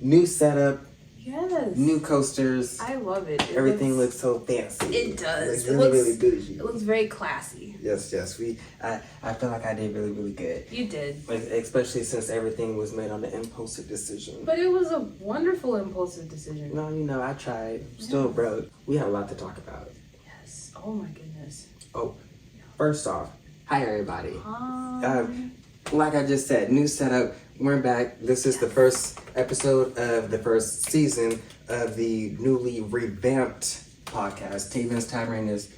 New setup. Yes. New coasters. I love it. Everything looks so fancy. It does. It looks really bougie. It looks very classy. Yes. I feel like I did really good. You did. Especially since everything was made on the impulsive decision. But it was a wonderful impulsive decision. No, I tried. Still broke. We have a lot to talk about. Yes. Oh my goodness. Oh, first off, hi everybody. Hi. Like I just said, new setup. We're back. This is the first episode of the first season of the newly revamped podcast. Tavyn's Tavern is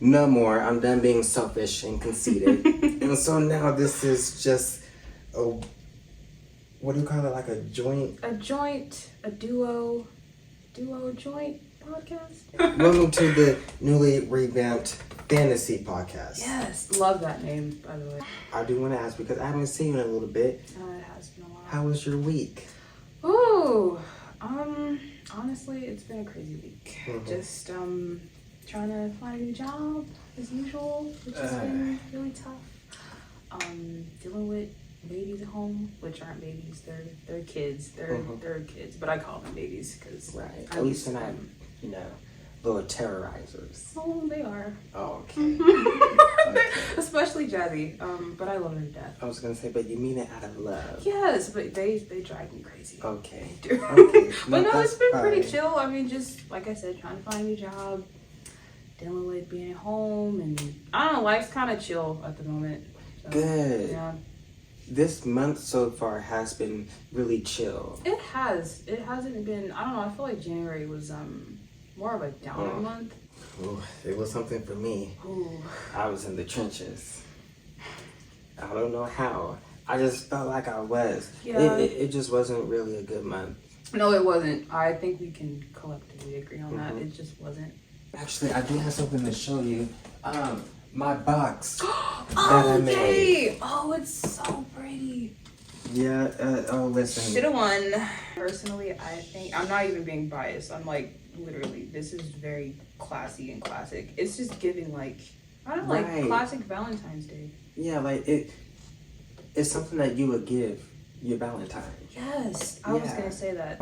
no more. I'm done being selfish and conceited. And so now this is just a, what do you call it? Like a joint? A duo joint podcast? Welcome to the newly revamped Fantasy podcast. Yes. Love that name, by the way. I do want to ask because I haven't seen you in a little bit. It has been a while. How was your week? Ooh, honestly, it's been a crazy week. Mm-hmm. Just trying to find a new job as usual, which has been really tough. Dealing with babies at home, which aren't babies, they're kids. They're kids, but I call them babies because At least they're not, little terrorizers. Oh, they are. Oh, okay. Okay. Especially Jazzy, but I love her to death. I was gonna say, but you mean it out of love. Yes, but they drive me crazy. Okay. Okay. But no, that's it's been pretty fine. chill. I mean, just like I said, trying to find a new job, dealing with being at home, and I don't know, life's kind of chill at the moment. So, Good. Yeah. This month so far has been really chill. It has. It hasn't been. I don't know. I feel like January was more of a downer month. Ooh, it was something for me. Ooh. I was in the trenches. I don't know how. I just felt like I was. Yeah. It just wasn't really a good month. No, it wasn't. I think we can collectively agree on that. It just wasn't. Actually, I do have something to show you. My box that Oh, I made. yay! Oh, it's so pretty. Yeah. Listen. Should have won. Personally, I think I'm not even being biased. I'm like, literally, this is very classy and classic. It's just giving like, I don't know, Right. like classic Valentine's Day. Yeah, like it's something that you would give your Valentine. Yes, I was gonna say that.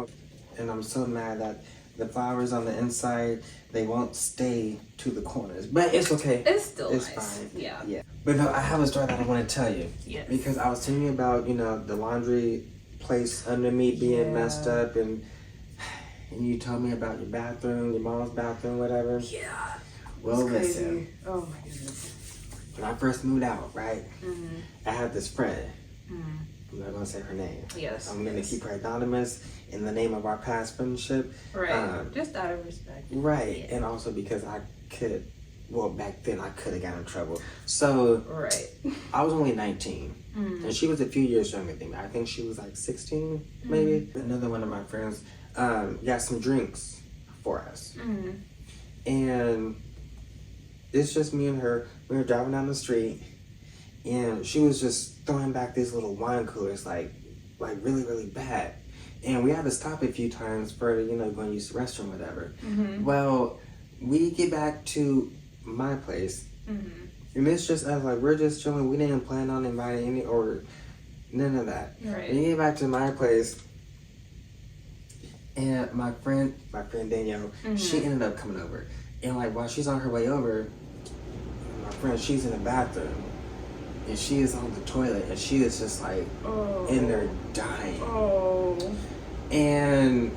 And I'm so mad that the flowers on the inside, they won't stay to the corners. But it's okay. It's still It's nice. fine. Yeah. But no, I have a story that I want to tell you. Yes. Because I was telling you about, the laundry place under me being messed up and you told me about your bathroom, your mom's bathroom, whatever. Yeah. Well, It's crazy. listen. Oh my goodness. When I first moved out, right? Mm-hmm. I had this friend. Mm-hmm. I'm not gonna say her name. Yes. I'm gonna keep her anonymous in the name of our past friendship. Right. Just out of respect. Right. Yeah. And also because back then I could have gotten in trouble. So Right. I was only 19. And she was a few years younger than me. I think she was like 16, maybe. Another one of my friends got some drinks for us. Mm-hmm. And it's just me and her. We were driving down the street, and she was just throwing back these little wine coolers, like really, really bad. And we had to stop a few times for, going to use the restroom, whatever. Mm-hmm. Well, we get back to my place, and it's just us, like, we're just chilling. We didn't plan on inviting any, or none of that. Right. We get back to my place, and my friend Danielle, she ended up coming over. And, like, while she's on her way over, my friend, she's in the bathroom, and she is on the toilet, and she is just, like, in there dying. Oh. And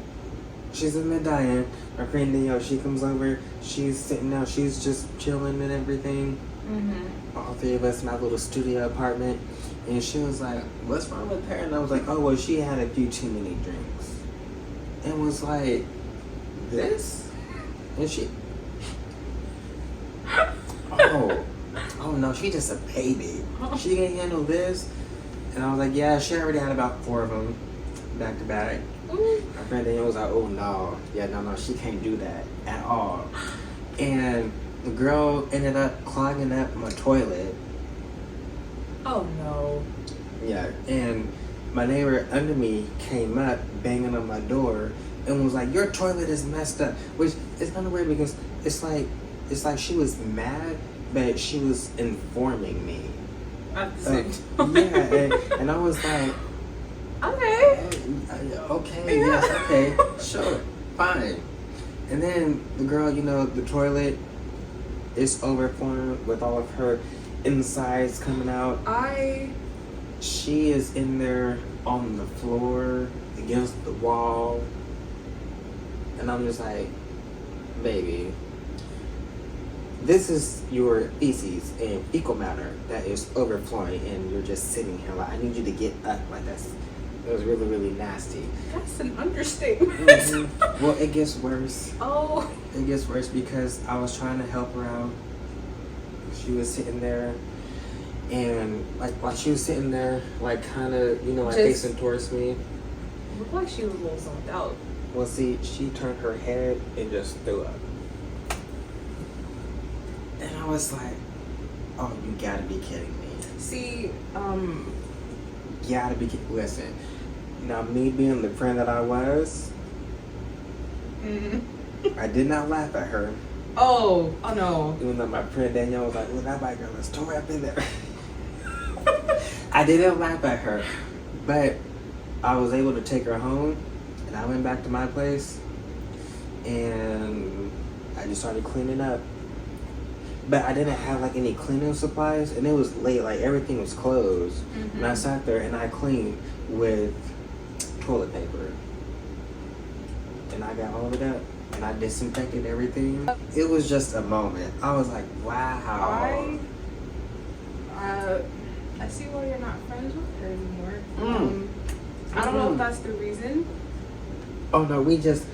she's in there dying. My friend Danielle, she comes over, she's sitting down, she's just chilling and everything. All three of us in my little studio apartment. And she was like, what's wrong with her? And I was like, oh, well, she had a few too many drinks. And was like, this? And she... Oh no, she just a baby. She can't handle this. And I was like, yeah, she already had about 4 of them back to back. My friend Danielle was like, oh no, no, she can't do that at all. And the girl ended up clogging up my toilet. Oh no. Yeah, and my neighbor under me came up banging on my door and was like, your toilet is messed up. Which is kind of weird because it's like she was mad, but she was informing me. At the same Yeah, and I was like, okay. Okay, yes, okay, sure, fine. And then the girl, the toilet is overflowing with all of her insides coming out. She is in there on the floor against the wall. And I'm just like, baby, this is your feces and fecal matter that is overflowing, and you're just sitting here. Like, I need you to get up. Like, it was really, really nasty. That's an understatement. Mm-hmm. Well, it gets worse. Oh. It gets worse because I was trying to help her out. She was sitting there, and like she was sitting there, like kind of, like facing towards me. Looked like she was a little zoned out. Well, see, she turned her head and just threw up. And I was like, oh, you gotta be kidding me. See, Gotta be kidding. Listen, now me being the friend that I was, I did not laugh at her. Oh no. Even though my friend Danielle was like, oh, that white girl is tore up in there. I didn't laugh at her. But I was able to take her home, and I went back to my place, and I just started cleaning up. But I didn't have like any cleaning supplies, and it was late, like everything was closed. Mm-hmm. And I sat there and I cleaned with toilet paper. And I got all of it up, and I disinfected everything. It was just a moment. I was like, wow. I see why you're not friends with her anymore. I don't know if that's the reason. Oh no, we just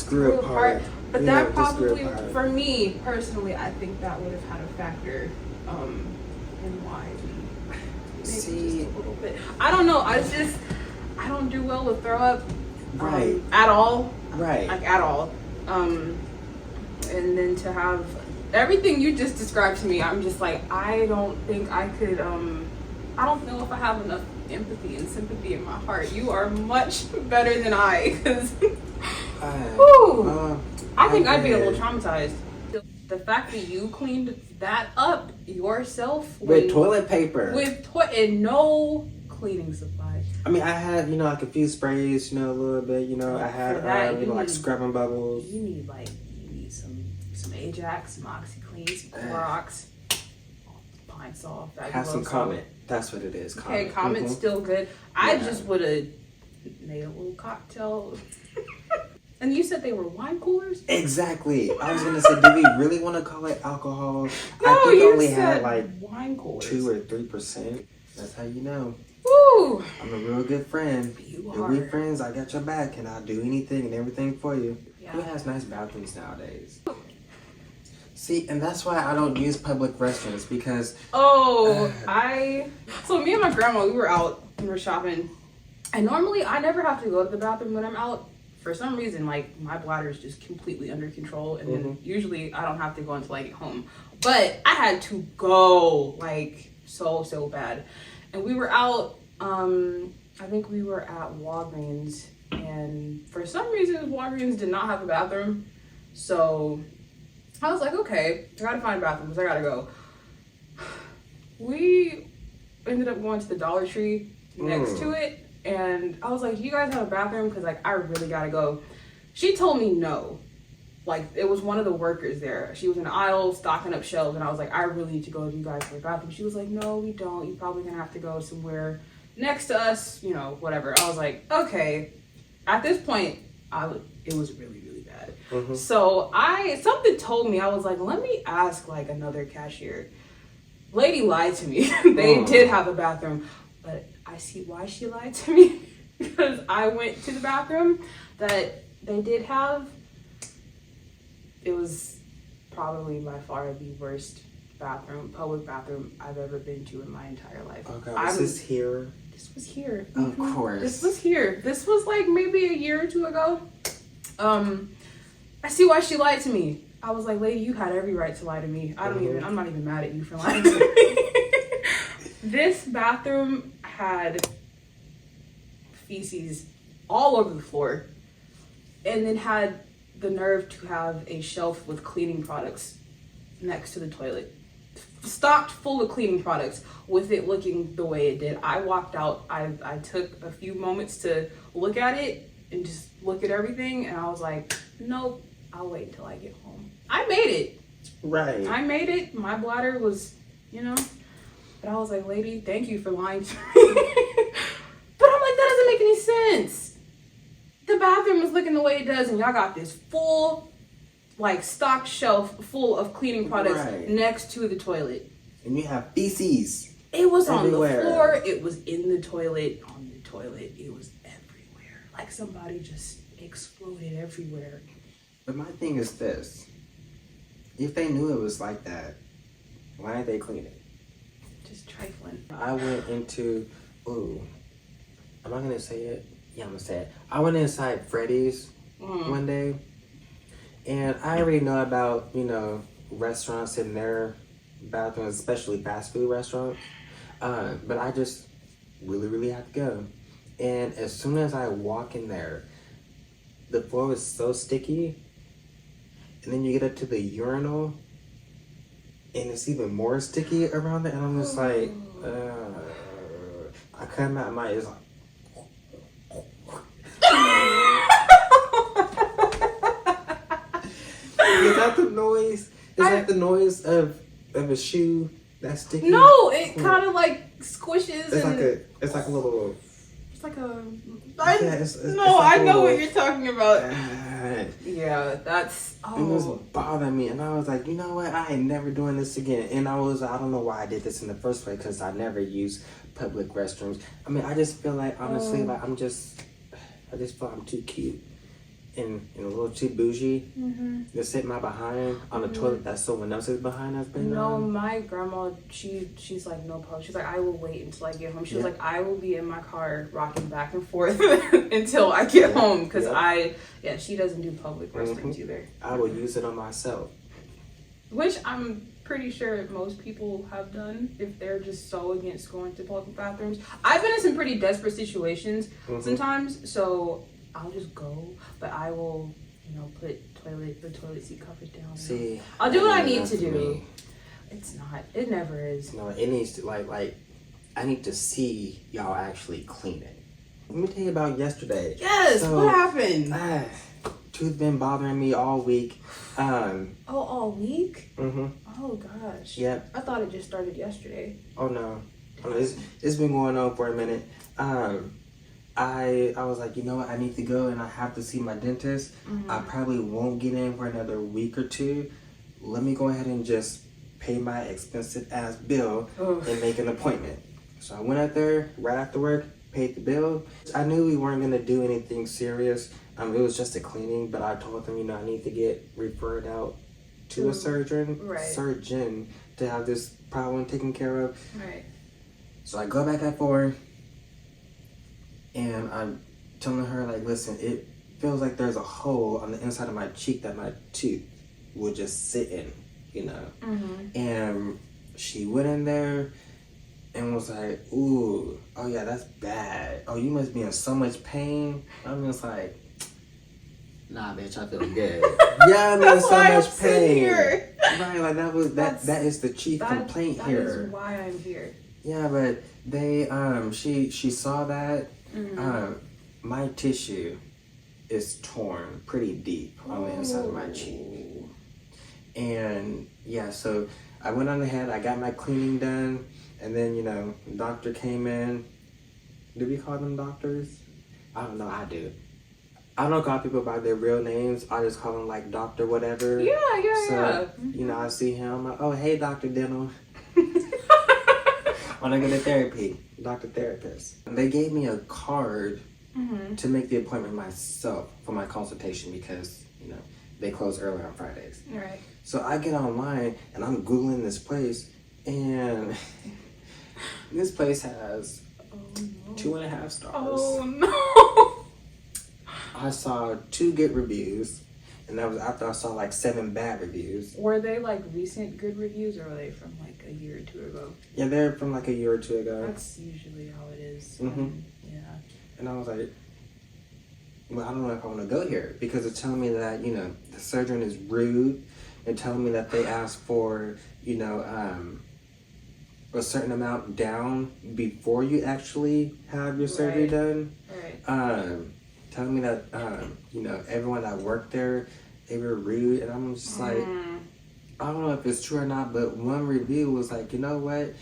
grew apart. But that probably, for me personally, I think that would have had a factor in why we maybe see just a little bit. I don't know. I don't do well with throw up. Right. At all. Right. Like at all. And then to have everything you just described to me, I'm just like, I don't think I could. I don't know if I have enough empathy and sympathy in my heart. You are much better than I, because I think I'd be a little traumatized. The fact that you cleaned that up yourself with toilet paper, and no cleaning supplies. I mean, I had like a few sprays, a little bit. I had like scrubbing bubbles. You need some Ajax, some OxyClean, some Clorox, Pine Sol. Have some Comet. That's what it is. Okay, Comet's still good. I just would have made a little cocktail. And you said they were wine coolers? Exactly. I was gonna say, do we really want to call it alcohol? No, I think you only said had like wine coolers. 2 or 3%. That's how you know. Woo! I'm a real good friend. You are. If we friends, I got your back, and I'll do anything and everything for you. Yeah. Who has nice bathrooms nowadays? See, and that's why I don't use public restrooms, because... So me and my grandma, we were out and we were shopping. And normally, I never have to go to the bathroom when I'm out. For some reason, like, my bladder is just completely under control. And then usually, I don't have to go until I get home. But I had to go, like, so bad. And we were out, I think we were at Walgreens. And for some reason, Walgreens did not have a bathroom. So... I was like, okay, I gotta find bathrooms. I gotta go. We ended up going to the Dollar Tree next to it, and I was like, do you guys have a bathroom? Because, like, I really gotta go. She told me no. Like, it was one of the workers there. She was in the aisle stocking up shelves, and I was like, I really need to go to you guys for a bathroom. She was like, no, we don't. You're probably gonna have to go somewhere next to us, whatever. I was like, okay. At this point, it was really bad. So something told me, I was like, let me ask like another cashier. Lady lied to me. They did have a bathroom, but I see why she lied to me, because I went to the bathroom that they did have. It was probably by far the worst public bathroom I've ever been to in my entire life. Okay, was this here? This was here. Of course. This was here. This was like maybe a year or two ago. I see why she lied to me. I was like, lady, you had every right to lie to me. I'm not even mad at you for lying to me. This bathroom had feces all over the floor, and then had the nerve to have a shelf with cleaning products next to the toilet. stocked full of cleaning products with it looking the way it did. I walked out. I took a few moments to look at it and just look at everything, and I was like, nope, I'll wait until I get home. I made it. Right. I made it. My bladder was, but I was like, lady, thank you for lying to me. But I'm like, that doesn't make any sense. The bathroom is looking the way it does, and y'all got this full, like, stocked shelf full of cleaning products next to the toilet. And you have feces. It was everywhere. On the floor. It was in the toilet. On the toilet. It was everywhere. Like somebody just exploded everywhere. But my thing is this. If they knew it was like that, why didn't they clean it? Just trifling. I went into, am I going to say it? Yeah, I'm going to say it. I went inside Freddy's one day. And I already know about, restaurants in their bathrooms, especially fast food restaurants. But I just really, really have to go. And as soon as I walk in there, the floor is so sticky. And then you get up to the urinal, and it's even more sticky around there. And I'm just like, I come out, my ears like. Is that the noise? Is that the noise of a shoe that's sticky? No, it kind of like squishes. It's like a little. It's like a. I know what you're talking about. Yeah, that's. It was bothering me, and I was like, you know what? I ain't never doing this again. And I don't know why I did this in the first place, because I never use public restrooms. I mean, I just feel like, honestly, I just feel I'm too cute. And a little too bougie to sit my behind on a toilet that someone else's behind has been on. My grandma, she's like, no problem. She's like, I will wait until I get home. She was like, I will be in my car rocking back and forth until I get home, because she doesn't do public restrooms either. I will use it on myself. Which I'm pretty sure most people have done if they're just so against going to public bathrooms. I've been in some pretty desperate situations sometimes, so I'll just go, but I will, put the toilet seat covers down. See, I'll do what I need to do. It's not. It never is. No, it needs to, like, I need to see y'all actually clean it. Let me tell you about yesterday. Yes, so, what happened? Tooth been bothering me all week. All week? Mm-hmm. Oh, gosh. Yep. I thought it just started yesterday. Oh, no. It's been going on for a minute. I was like, you know what, I need to go and I have to see my dentist. I probably won't get in for another week or two. Let me go ahead and just pay my expensive ass bill and make an appointment. So I went out there right after work, paid the bill. I knew we weren't going to do anything serious. It was just a cleaning, but I told them, I need to get referred out to a surgeon to have this problem taken care of. Right. So I go back at 4. And I'm telling her, like, listen, it feels like there's a hole on the inside of my cheek that my tooth would just sit in, And she went in there and was like, ooh, oh yeah, that's bad. Oh, you must be in so much pain. I'm just like, nah, bitch, I feel good. Yeah, I'm in so much pain. Here. Right, like that is the chief complaint here. That is why I'm here. Yeah, but they she saw that. My tissue is torn pretty deep on the inside of my cheek. And so I went on ahead, I got my cleaning done, and then, the doctor came in. Do we call them doctors? I don't know, I do. I don't call people by their real names. I just call them like doctor whatever. Yeah. So, I see him, I'm like, oh, hey, Dr. Dental. When I go to therapy, doctor therapist. And they gave me a card to make the appointment myself for my consultation because, they close early on Fridays. Right. So I get online and I'm Googling this place, and this place has 2.5 stars. Oh no. I saw 2 good reviews, and that was after I saw like 7 bad reviews. Were they like recent good reviews, or were they from like a year or 2 ago? Yeah, they're from like a year or 2 ago. That's usually how it is. Yeah. And I was like, well, I don't know if I want to go here, because it's telling me that, the surgeon is rude, and telling me that they asked for, a certain amount down before you actually have your surgery done. Right. Telling me that you know, everyone that worked there, they were rude, and I'm just like, I don't know if it's true or not, but one review was like, you know what?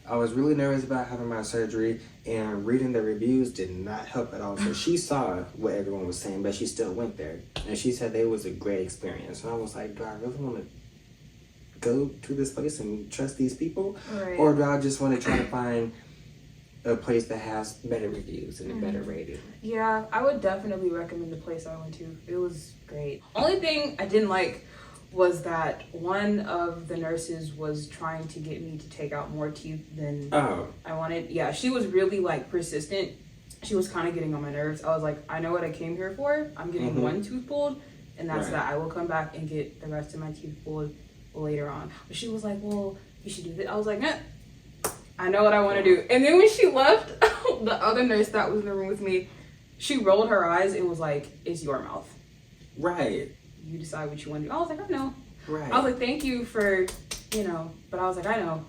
I was really nervous about having my surgery, and reading the reviews did not help at all. So she saw what everyone was saying, but she still went there, and she said it was a great experience. And I was like, do I really want to go to this place and trust these people, or do I just want to try to find a place that has better reviews and a better rating? Yeah, I would definitely recommend the place I went to. It was great. Only thing I didn't like was that one of the nurses was trying to get me to take out more teeth than I wanted. Yeah, she was really like persistent. She was kind of getting on my nerves. I was like, I know what I came here for. I'm getting one tooth pulled, and that's that. I will come back and get the rest of my teeth pulled later on. But she was like, well, you should do this. I was like, I know what I want to do. And then when she left, the other nurse that was in the room with me, she rolled her eyes and was like, it's your mouth. Right. You decide what you want to do. I was like, I know. Right. I was like, thank you for, you know, but I was like, I know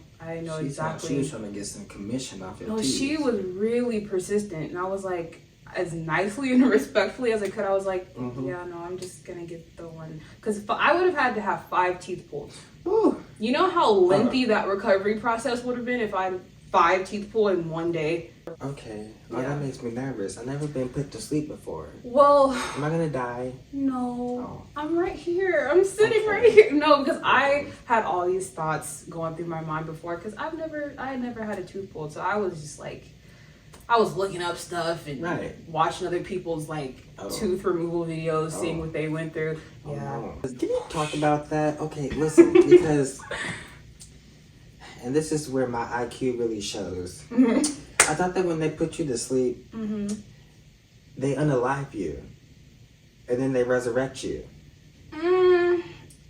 exactly. She was trying to get some commission off your teeth. No, she was really persistent. And I was like, as nicely and respectfully as I could, I was like, yeah, no, I'm just going to get the one. Because I would have had to have 5 teeth pulled. Ooh. You know how lengthy that recovery process would have been if I had 5 teeth pulled in one day? Okay. Oh, that makes me nervous. I've never been put to sleep before. Well, am I gonna die? No. I'm right here. I'm sitting right here. No, because I had all these thoughts going through my mind before, because I had never had a tooth pulled. So I was just like, I was looking up stuff and watching other people's like tooth removal videos, seeing what they went through. No. Can you talk about that? Okay, listen, because, and this is where my IQ really shows. I thought that when they put you to sleep, they unalive you, and then they resurrect you.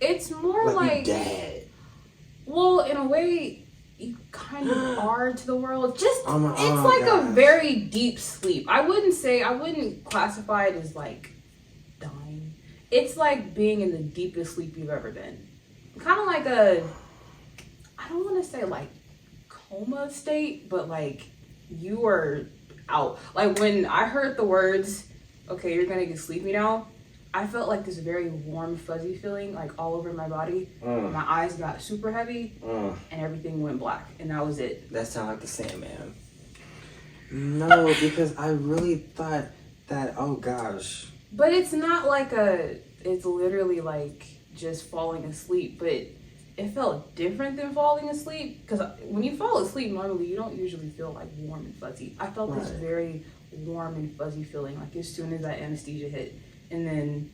It's more like you dead. Well, in a way, you kind of are to the world. Just it's like a very deep sleep. I wouldn't classify it as like dying. It's like being in the deepest sleep you've ever been. Kind of like I don't want to say like coma state, but like you are out. Like when I heard the words, okay, you're gonna get sleepy now, I felt like this very warm, fuzzy feeling like all over my body. My eyes got super heavy and everything went black, and that was it. That sounds like the Sandman. No, because I really thought that, oh gosh. But it's not like it's literally like just falling asleep, but it felt different than falling asleep, because when you fall asleep, normally you don't usually feel like warm and fuzzy. I felt this very warm and fuzzy feeling, like as soon as that anesthesia hit, and then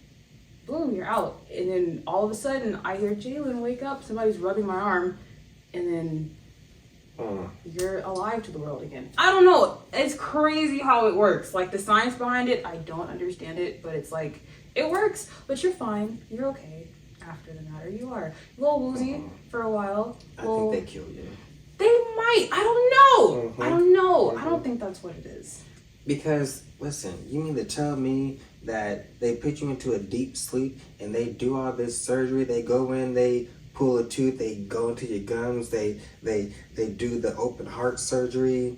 boom, you're out. And then all of a sudden I hear Jalen, wake up, somebody's rubbing my arm, and then you're alive to the world again. I don't know, it's crazy how it works. Like the science behind it, I don't understand it, but it's like it works. But you're fine, you're okay. After the matter, you are a little woozy for a while. I think they kill you. They might. I don't know. I don't know. I don't think that's what it is. Because listen, you mean to tell me that they put you into a deep sleep and they do all this surgery? They go in, they pull a tooth, they go into your gums, they do the open heart surgery,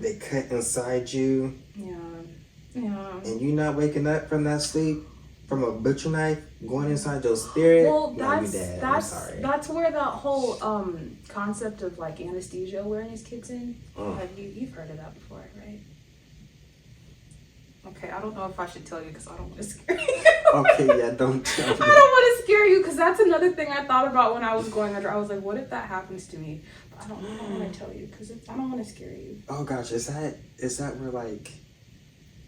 they cut inside you. Yeah. And you not waking up from that sleep? From a butcher knife going inside your spirit? Well, that's where that whole concept of like anesthesia awareness kicks in. You've heard of that before, right? Okay, I don't know if I should tell you because I don't want to scare you. Okay, yeah, don't tell me. I don't want to scare you because that's another thing I thought about when I was going under. I was like, what if that happens to me? But I don't want to tell you because I don't want to scare you. Oh gosh, is that where like?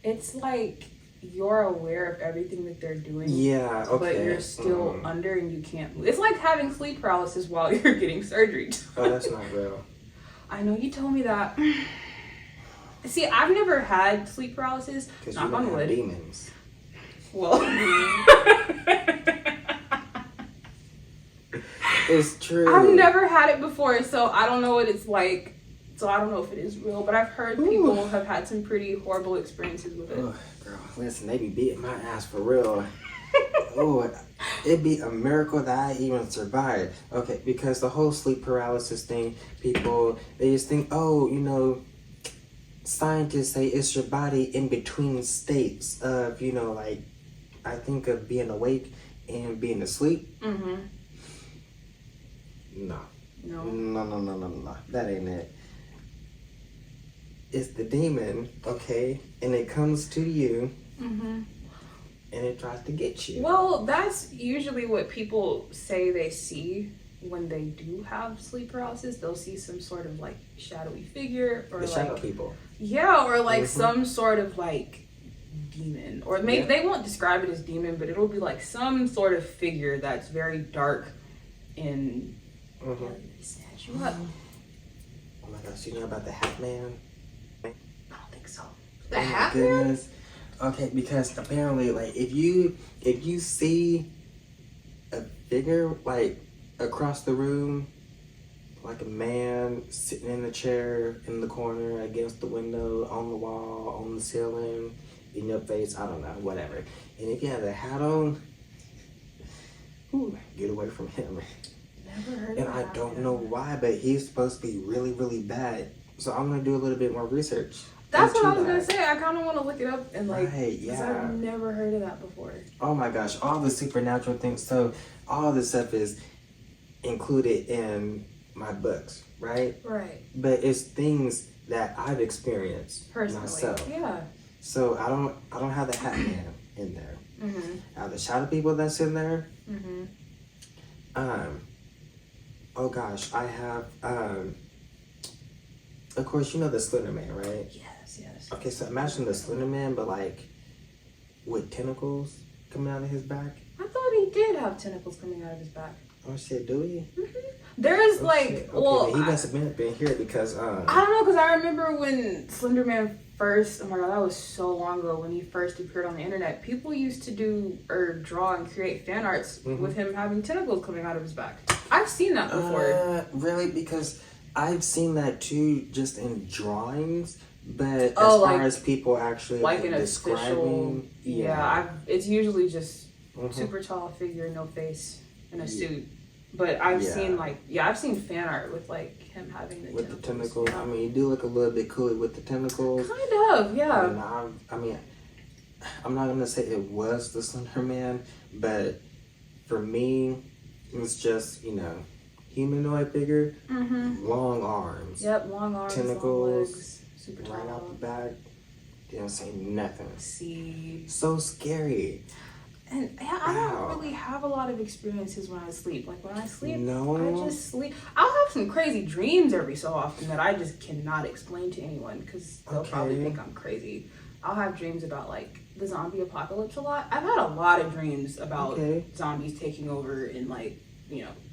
It's like you're aware of everything that they're doing. Yeah, okay. But you're still under and you can't move. It's like having sleep paralysis while you're getting surgery. Oh, that's not real. I know, you told me that. See, I've never had sleep paralysis. Because you don't have demons. Well. It's true. I've never had it before, so I don't know what it's like. So I don't know if it is real, but I've heard people have had some pretty horrible experiences with it. Girl, listen, they be beating my ass for real. Oh, it'd be a miracle that I even survived. Okay, because the whole sleep paralysis thing, people, they just think, oh, you know, scientists say it's your body in between states of, you know, like, I think of being awake and being asleep. Mm-hmm. No. No. That ain't it. It's the demon, okay? And it comes to you. Mm-hmm. And it tries to get you. Well, that's usually what people say they see when they do have sleep paralysis. They'll see some sort of like shadowy figure or the like shadow people. Yeah, or like some sort of like demon. Or maybe they won't describe it as demon, but it'll be like some sort of figure that's very dark and snatch you up. Oh my gosh, you know about the Hat Man? I don't think so. The Hat Man? Okay, because apparently, like, if you see a figure like across the room, like a man sitting in a chair in the corner against the window, on the wall, on the ceiling, in your face, I don't know, whatever. And if you have a hat on, get away from him. Never heard and of I don't know why, but he's supposed to be really, really bad. So I'm gonna do a little bit more research. That's what I was gonna say. I kind of want to look it up and like, because I've never heard of that before. Oh my gosh, all the supernatural things. So all this stuff is included in my books, right? Right. But it's things that I've experienced personally myself. Yeah. So I don't have the Hat Man in there. Mm-hmm. I have the shadow people that's in there. Mm-hmm. Oh gosh, I have of course you know the Slender Man, right? Yes. Okay, so imagine the Slender Man, but like with tentacles coming out of his back. I thought he did have tentacles coming out of his back. Oh shit, do we? Mm-hmm. There's like, shit. Okay, well, he must have been here because I don't know, because I remember when Slender Man first, oh my god, that was so long ago, when he first appeared on the internet, people used to do or draw and create fan arts with him having tentacles coming out of his back. I've seen that before. Really? Because I've seen that too, just in drawings. But as like, far as people actually like an describing, official, it's usually just super tall figure, no face, in a suit. But I've seen I've seen fan art with like him having the tentacles. I mean, you do look a little bit cool with the tentacles. Kind of, yeah. And I mean, I'm not gonna say it was the Slender Man, but for me, it's just humanoid figure, long arms. Yep, long arms, tentacles, long legs. Super tall. right out the back. Didn't say nothing. See. So scary. And I don't really have a lot of experiences when I sleep. Like when I sleep, no. I just sleep. I'll have some crazy dreams every so often that I just cannot explain to anyone because they'll probably think I'm crazy. I'll have dreams about like the zombie apocalypse a lot. I've had a lot of dreams about zombies taking over and like,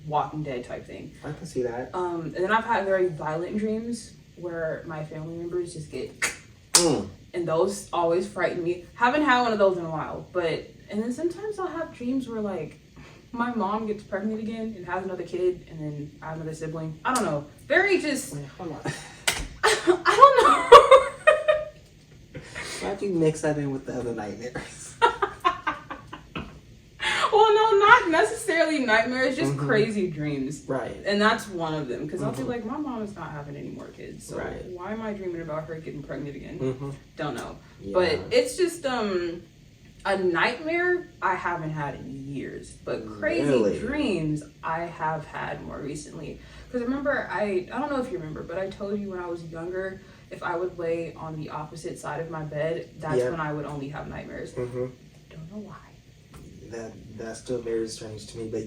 Walking Dead type thing. I can see that. And then I've had very violent dreams where my family members just get and those always frighten me. Haven't had one of those in a while, and then sometimes I'll have dreams where like my mom gets pregnant again and has another kid, and then I have another sibling. I don't know. Very just. Wait, hold on. I don't know. Why'd you mix that in with the other nightmares? Well, no, not necessarily nightmares, just crazy dreams. Right. And that's one of them, because I'll be like, my mom is not having any more kids, so why am I dreaming about her getting pregnant again? Don't know. Yeah. But it's just a nightmare I haven't had in years, but crazy dreams I have had more recently. Because remember, I don't know if you remember, but I told you when I was younger, if I would lay on the opposite side of my bed, that's when I would only have nightmares. Don't know why. That's still very strange to me, but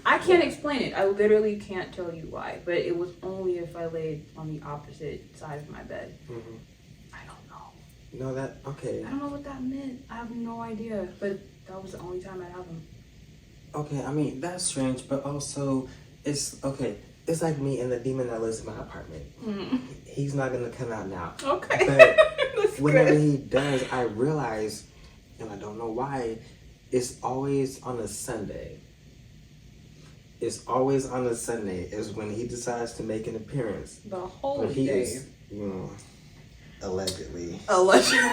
I can't explain it. I literally can't tell you why, but it was only if I laid on the opposite side of my bed. I don't know. No, okay. I don't know what that meant. I have no idea, but that was the only time I have them. Okay, I mean, that's strange, but also, it's like me and the demon that lives in my apartment. He's not going to come out now. Okay. But whenever he does, I realize, and I don't know why, it's always on a Sunday. It's always on a Sunday is when he decides to make an appearance. The whole but he day. Is, allegedly. Allegedly.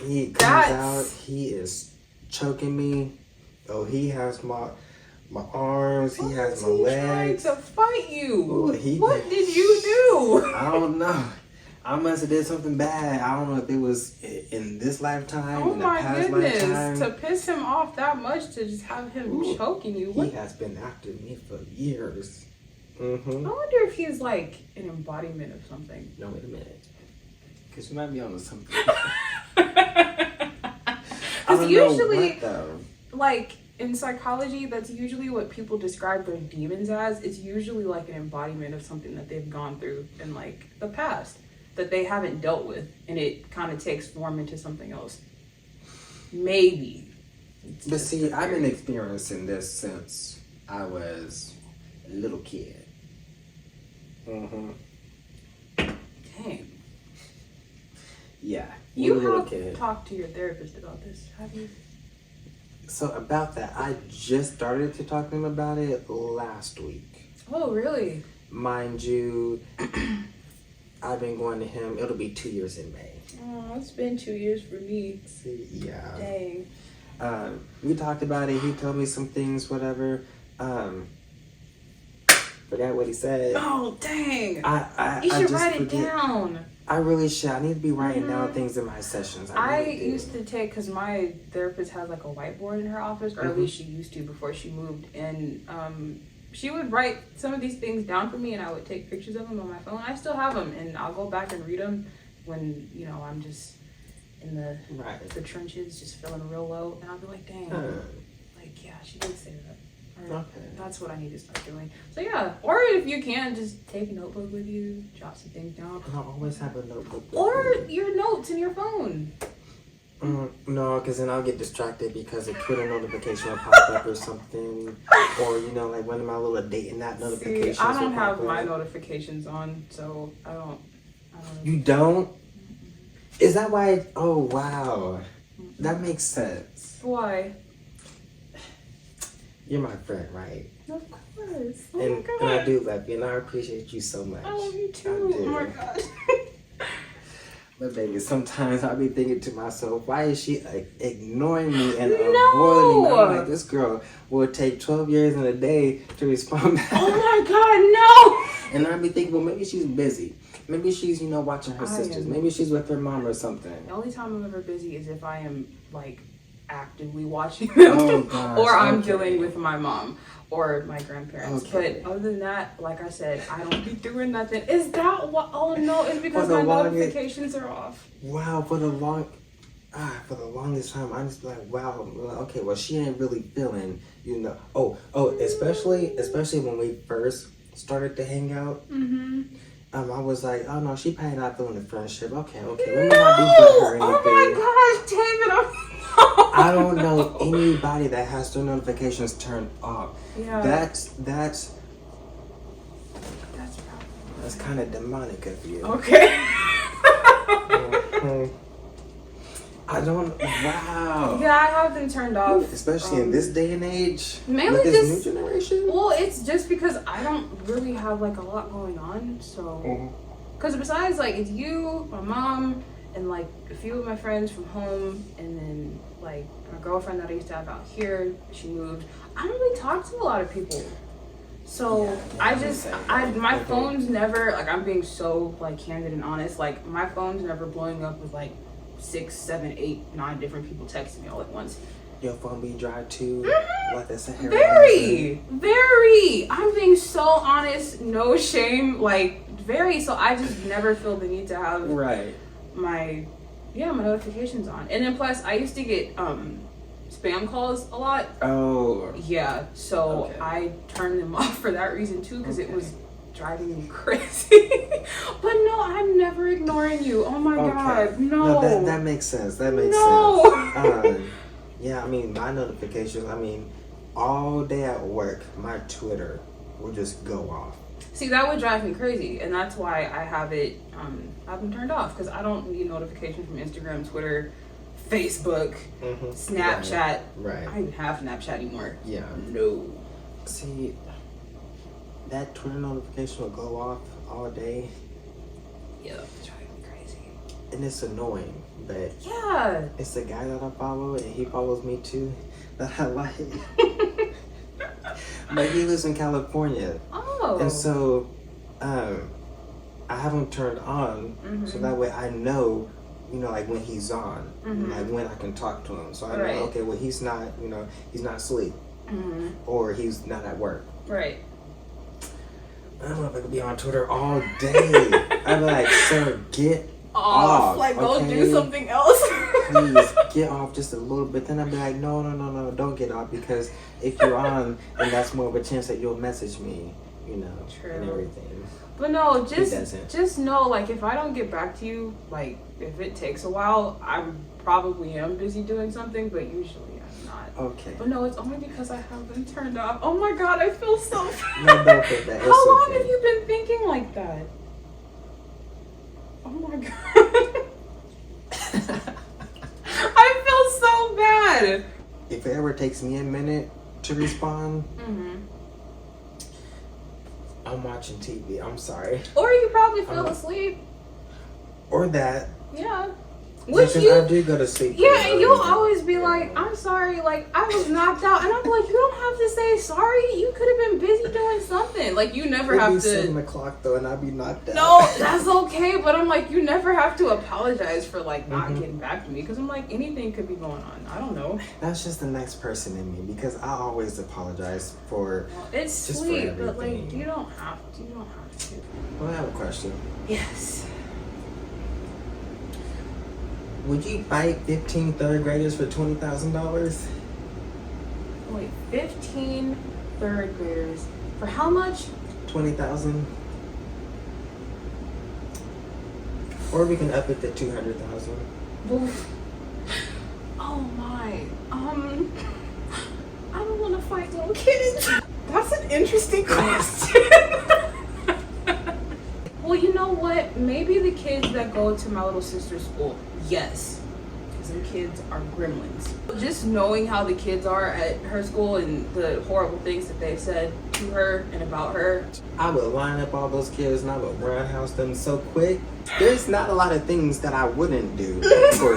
He comes out, he is choking me, Oh, he has my arms. He has my he legs. Trying to fight you. Ooh, What did you do? I don't know. I must have did something bad. I don't know if it was in this lifetime, in the past lifetime. To piss him off that much, to just have him choking you. He has been after me for years. Mm-hmm. I wonder if he's like an embodiment of something. No, wait a minute. Because you might be on something. Because usually, like in psychology, that's usually what people describe their demons as. It's usually like an embodiment of something that they've gone through in like the past that they haven't dealt with, and it kind of takes form into something else. Maybe. But see, I've been experiencing this since I was a little kid. Mm-hmm. Dang. Yeah. You have talked to your therapist about this, have you? So about that, I just started to talk to him about it last week. Oh, really? Mind you, I've been going to him. It'll be 2 years in May. Oh, it's been 2 years for me. See, yeah. Dang. We talked about it. He told me some things, whatever. Forgot what he said. Oh, dang. You should write it down. I really should. I need to be writing down things in my sessions. I used to take, because my therapist has like a whiteboard in her office, or at least she used to before she moved, and she would write some of these things down for me, and I would take pictures of them on my phone. I still have them, and I'll go back and read them when, you know, I'm just in the trenches, just feeling real low, and I'll be like, dang, like, yeah, she did say that. Or, that's what I need to start doing. So yeah, or if you can, just take a notebook with you, jot some things down. I always have a notebook. Or your notes in your phone. No, because then I'll get distracted because a Twitter notification will pop up or something. Or, you know, like one of my little dating app notifications. See, I don't have my notifications on, so I don't. You don't? Is that why? Oh, wow. That makes sense. Why? You're my friend, right? Of course. Oh and I do love you, and I appreciate you so much. I love you too. Oh my gosh. But baby, sometimes I'll be thinking to myself, why is she ignoring me and avoiding me? I'm like, this girl will take 12 years in a day to respond back. Oh my God, no! And I'll be thinking, well, maybe she's busy. Maybe she's, you know, watching her sisters. Maybe she's with her mom or something. The only time I'm ever busy is if I am, like, actively watching them. Oh, gosh, or I'm dealing with my mom or my grandparents. But other than that, like I said, I don't be doing nothing. Is that what? Oh no, it's because my notifications are off. Wow, for the longest time, I just be like, wow, okay, well, she ain't really feeling, you know. Especially when we first started to hang out. I was like, oh no, she probably not feeling the friendship. Okay, let me not be with her or anything. Oh my gosh, Tavyn, I don't know anybody that has their notifications turned off. Yeah. That's kind of demonic of you. Okay. I don't. Wow. Yeah, I have them turned off. Especially in this day and age. Mainly with this new generation. Well, it's just because I don't really have like a lot going on. So, because besides like it's you, my mom, and like a few of my friends from home, and then like my girlfriend that I used to have out here, she moved. I don't really talk to a lot of people. So my phone's never, like, I'm being so like candid and honest, like my phone's never blowing up with like 6, 7, 8, 9 different people texting me all at once. Your phone be dry too? Like that's a very. I'm being so honest, no shame, like very. So I just never feel the need to have my notifications on. And then plus I used to get spam calls a lot. Oh. Yeah. So I turned them off for that reason too, because it was driving me crazy. But no, I'm never ignoring you. Oh my God, no. That makes sense. That makes sense. Yeah, I mean, my notifications, I mean, all day at work, my Twitter will just go off. See, that would drive me crazy, and that's why I have it, have them turned off, because I don't need notifications from Instagram, Twitter, Facebook, Snapchat. Right. I don't even have Snapchat anymore. Yeah. No. See, that Twitter notification will go off all day. Yeah, it's driving me crazy. And it's annoying, but yeah, it's the guy that I follow, and he follows me too. that I like. But he lives in California. Oh. And so, I have him turned on, so that way I know, you know, like when he's on, like when I can talk to him. So I know, okay, well, he's not, you know, he's not asleep, or he's not at work. Right. I don't know if I could be on Twitter all day. I'd be like, sir, get off. Like, go okay? do something else. Please get off just a little bit. Then I'd be like, no, don't get off, because if you're on, then that's more of a chance that you'll message me, you know, and everything. But no, just know, like, if I don't get back to you, like, if it takes a while, I probably am busy doing something, but usually I'm not. Okay. But no, it's only because I have been turned off. Oh my god, I feel so bad. No, don't feel bad. How long have you been thinking like that? Oh my god. I feel so bad. If it ever takes me a minute to respond, I'm watching TV. I'm sorry. Or you probably fell asleep. Or that. Yeah. Which I do go to sleep. Yeah, and you'll always be like, I'm sorry, like, I was knocked out. And I'm like, you don't have to say sorry. You could have been busy doing something. Like, you never have to. 7 o'clock, though, and I'd be knocked out. No, that's okay. But I'm like, you never have to apologize for, like, not getting back to me. Because I'm like, anything could be going on. I don't know. That's just the next person in me, because I always apologize for. Well, it's just sweet, for but, like, everything. you don't have to. You don't have to. Well, I have a question. Yes. Would you fight 15 third graders for $20,000? Wait, 15 third graders. For how much? 20,000. Or we can up it to 200,000. Oh my. I don't want to fight little kids. That's an interesting question. Well, you know what? Maybe the kids that go to my little sister's school, yes. Because the kids are gremlins. Just knowing how the kids are at her school and the horrible things that they've said to her and about her. I would line up all those kids and I would roundhouse them so quick. There's not a lot of things that I wouldn't do for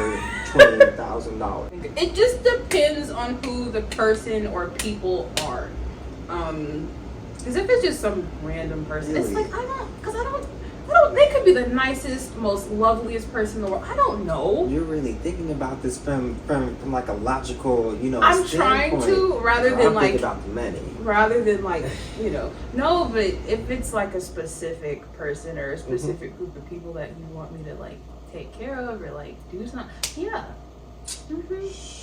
$20,000. It just depends on who the person or people are. Because if it's just some random person, Really? it's like, I don't, they could be the nicest, most loveliest person in the world. I don't know. You're really thinking about this from like a logical, you know, I'm trying to, rather than like, about the money. Rather than like, you know, no, but if it's like a specific person or a specific group of people that you want me to like take care of or like do something, yeah.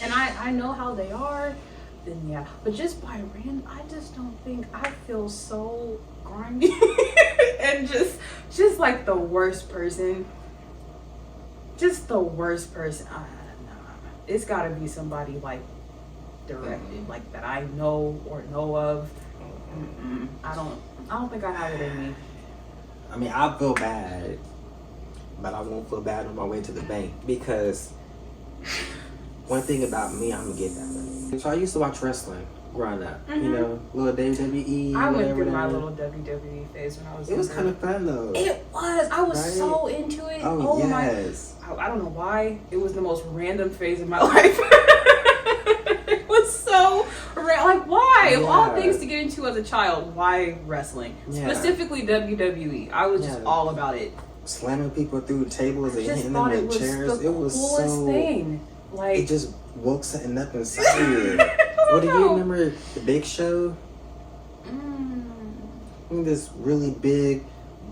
And I know how they are, then yeah. But just by random, I just don't think, I feel so grimy and just like the worst person. Just the worst person. No. It's gotta be somebody like directed, like that I know or know of. I don't think I have it in me. I mean, I feel bad, but I won't feel bad on my way to the bank, because one thing about me, I'm gonna get that money. So I used to watch wrestling growing up, you know, little WWE. I went through my little WWE phase when I was It was kind of fun though. It was. I was so into it. Oh yes. I don't know why. It was the most random phase of my life. It was so like, why? Of all things to get into as a child, why wrestling? Specifically WWE. I was just all about it. Slamming people through tables and hitting them it with chairs. It was so thing. Like, it just woke something up inside you. What do you remember? The Big Show? This really big,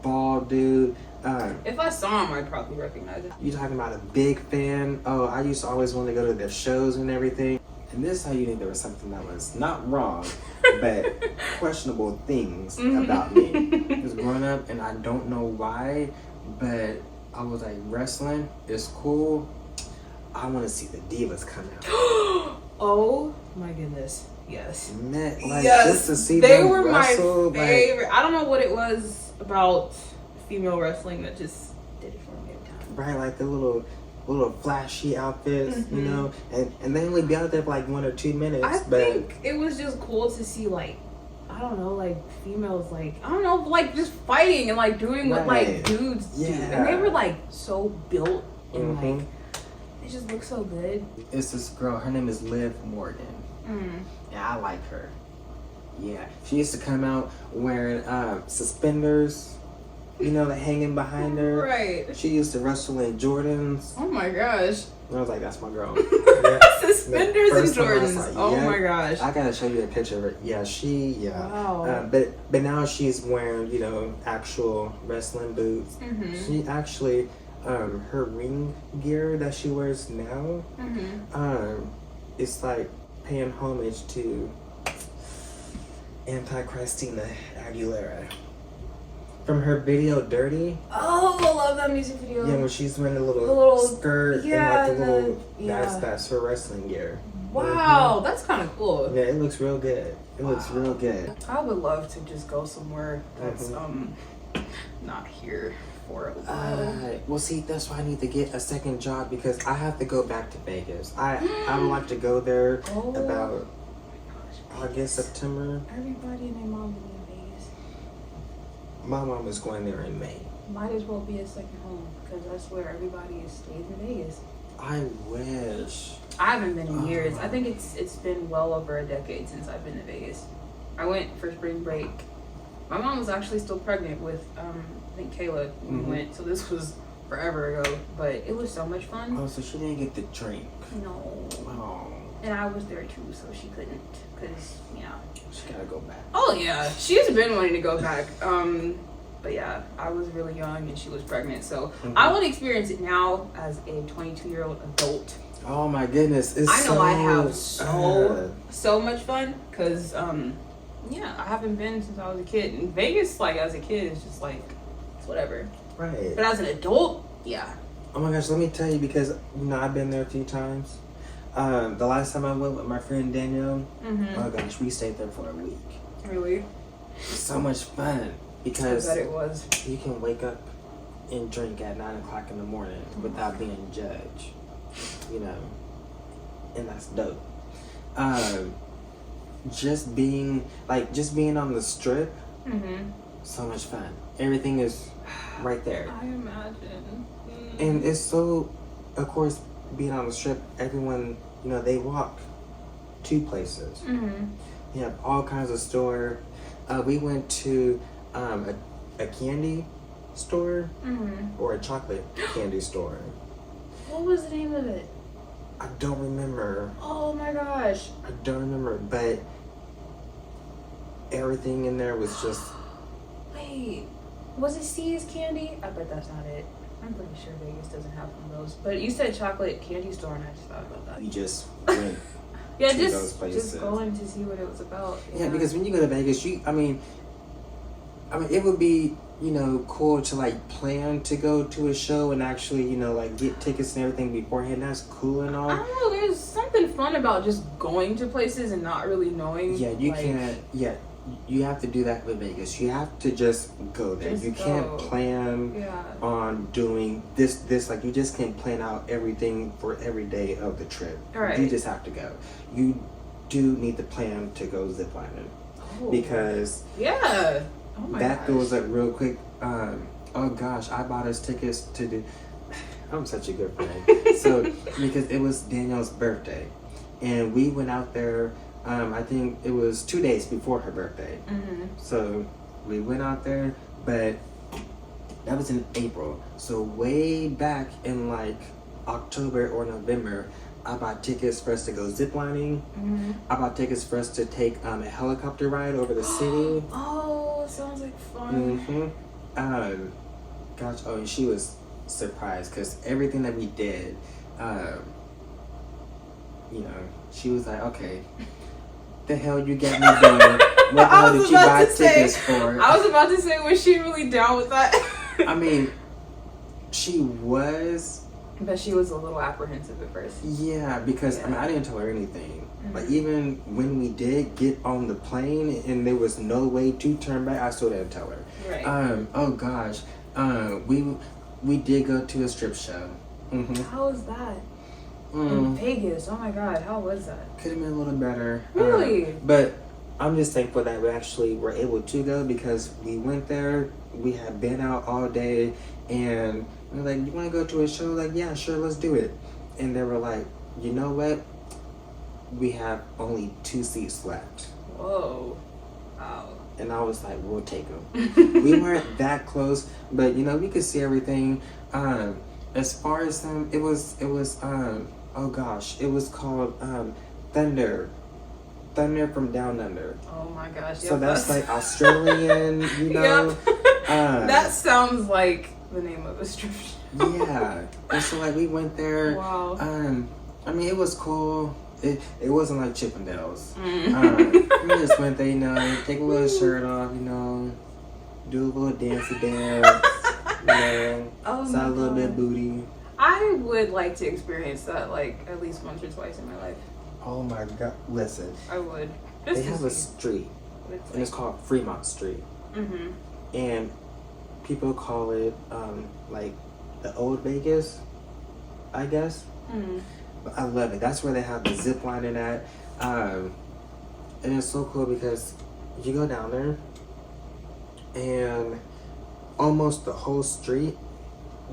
bald dude. If I saw him, I'd probably recognize him. You talking about a big fan? Oh, I used to always want to go to their shows and everything. And this is how you think there was something that was not wrong, but questionable things about me. Because growing up, and I don't know why, but I was like, wrestling is cool. I want to see the divas come out. Oh my goodness. Yes. Man, like, yes. just to see they them were wrestle, my favorite. Like, I don't know what it was about female wrestling that just did it for me every time. Right, like the little flashy outfits, you know, and they only be out there for like 1 or 2 minutes. I think it was just cool to see, like, I don't know, like females, like, I don't know, like just fighting and like doing what like dudes do. And they were like so built and like, It just looks so good. It's this girl. Her name is Liv Morgan. Yeah, I like her. Yeah, she used to come out wearing suspenders, you know, like hanging behind her. Right. She used to wrestle in Jordans. Oh my gosh. And I was like, that's my girl. Suspenders and Jordans. Like, oh my gosh. I gotta show you a picture of her. Yeah, Wow. But now she's wearing, you know, actual wrestling boots. She actually, her ring gear that she wears now, it's like paying homage to Anti-Christina Aguilera. From her video Dirty. Oh, I love that music video. Yeah, when she's wearing a little skirt and like the little that's her wrestling gear. Wow, that's kind of cool. Yeah, it looks real good. It looks real good. I would love to just go somewhere that's not here for a while. Well, see, that's why I need to get a second job because I have to go back to Vegas. I would like to go there about August, September. Everybody and their mom will be in Vegas. My mom is going there in May. Might as well be a second home because that's where everybody stays in Vegas. I wish. I haven't been in years. I think it's been well over a decade since I've been to Vegas. I went for spring break. My mom was actually still pregnant with I think Kayla when we went, so this was forever ago. But it was so much fun. Oh, so she didn't get to drink. No. Oh. And I was there too, so she couldn't. Cause she gotta go back. Oh yeah, she's been wanting to go back. But yeah, I was really young and she was pregnant, so I want to experience it now as a 22-year-old adult. Oh my goodness, I have so much fun because I haven't been since I was a kid. And Vegas, like as a kid, is just like it's whatever. Right. But as an adult, yeah. Oh my gosh, let me tell you because I've been there a few times. The last time I went with my friend Danielle, oh gosh, we stayed there for a week. Really? So much fun because I bet it was. You can wake up and drink at 9 o'clock in the morning without being judged, you know, and that's dope. Just being on the strip, so much fun. Everything is right there. I imagine. And it's so, of course, being on the strip, everyone, you know, they walk to places. You have all kinds of store. We went to a candy store or a chocolate candy store. What was the name of it? I don't remember. Oh my gosh. I don't remember, but everything in there was just... Wait, was it C's Candy? I bet that's not it. I'm pretty sure Vegas doesn't have one of those. But you said chocolate candy store, and I just thought about that. You just went to those places. Just going to see what it was about. Yeah, because when you go to Vegas, I mean, it would be, you know, cool to like plan to go to a show and actually, you know, like get tickets and everything beforehand. That's cool and all. I don't know. There's something fun about just going to places and not really knowing. Yeah, you can't. Yeah. You have to do that with Vegas. You have to just go there. You can't plan on doing this. Like, you just can't plan out everything for every day of the trip. Right. You just have to go. You do need to plan to go ziplining. Because oh my that goes up real quick. Oh gosh, I bought us tickets to do... I'm such a good friend. So, because it was Danielle's birthday. And we went out there... I think it was 2 days before her birthday. So we went out there, but that was in April. So way back in like October or November, I bought tickets for us to go ziplining. I bought tickets for us to take a helicopter ride over the city. Oh, sounds like fun. Gosh, and she was surprised because everything that we did, you know, she was like, okay. The hell you got me doing? What the hell did you buy tickets for? I was about to say, was she really down with that? I mean, she was. But she was a little apprehensive at first. Yeah, because I mean, I didn't tell her anything. Like, even when we did get on the plane and there was no way to turn back, I still didn't tell her. Right. Oh gosh. We did go to a strip show. How was that? In Vegas. Oh my god, how was that? Could have been a little better. Really? But I'm just thankful that we actually were able to go because we went there, we had been out all day, and we were like, you want to go to a show? Like, yeah, sure, let's do it. and they were like, you know what? We have only 2 seats left. Whoa. Wow. And I was like, we'll take them. We weren't that close, but you know, we could see everything. As far as them, it was oh gosh, it was called Thunder from Down Under. Oh my gosh. So that's like Australian, you know. Yep. That sounds like the name of a strip show. Yeah. And so like we went there. Wow. I mean, it was cool. It wasn't like Chippendales. Mm. We just went there, you know, take a little shirt off, you know, do a little dancey dance, you know, saw a little bit of booty. I would like to experience that like at least once or twice in my life. Oh my God! Listen, I would. They have a street, and it's called Fremont Street, and people call it like the old Vegas, I guess. But I love it. That's where they have the zip lining at, and it's so cool because you go down there, and almost the whole street,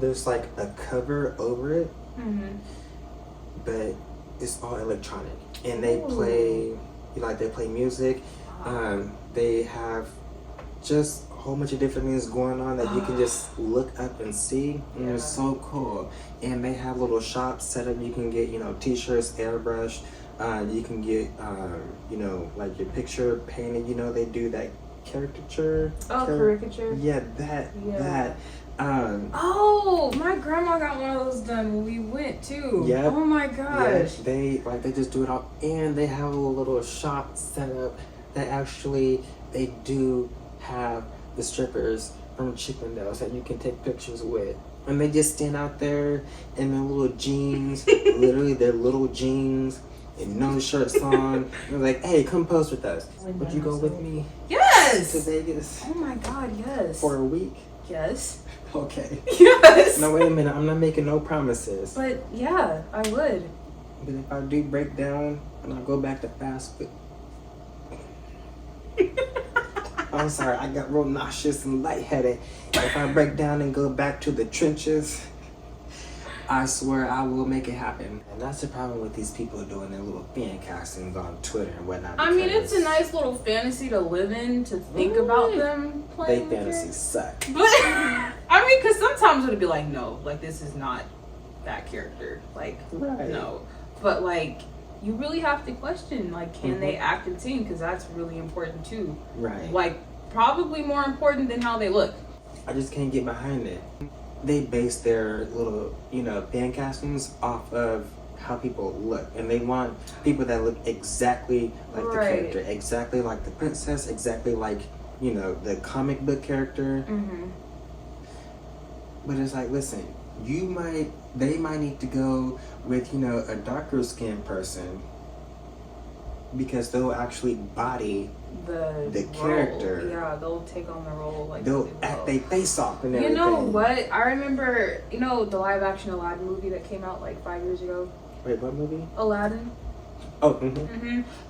there's like a cover over it, but it's all electronic, and they play music. They have just a whole bunch of different things going on that you can just look up and see, and it's so cool. And they have little shops set up. You can get, you know, t-shirts, airbrush. You can get, you know, like your picture painted. You know, they do that caricature. Caricature. Yeah, that. Oh, my grandma got one of those done when we went too. Yeah. Oh my gosh. Yeah, they just do it all, and they have a little shop set up that actually they do have the strippers from Chippendales that you can take pictures with, and they just stand out there in their little jeans, literally their little jeans, and no shirts on. And they're like, "Hey, come post with us. Would you go with me?" Yes. To Vegas. Oh my God, yes. For a week. Yes. Okay. Yes. No, wait a minute. I'm not making no promises. But yeah, I would. But if I do break down and I go back to fast food, I'm sorry, I got real nauseous and lightheaded. If I break down and go back to the trenches, I swear I will make it happen. And that's the problem with these people doing their little fan castings on Twitter and whatnot. I mean, it's a nice little fantasy to live in, to think about them playing. They fantasies suck. But I mean, because sometimes it'll be like, no, like this is not that character. Like, no. But like, you really have to question, like, can they act and sing? Because that's really important too. Right. Like, probably more important than how they look. I just can't get behind it. They base their little, you know, fan castings off of how people look, and they want people that look exactly like the character, exactly like the princess, exactly like, you know, the comic book character. But it's like, listen, they might need to go with, you know, a darker skinned person, because they'll actually body the character. Yeah, they'll take on the role. Like they'll act they face off and everything. You know what? I remember, you know, the live action Aladdin movie that came out like 5 years ago. Wait, what movie? Aladdin. Oh,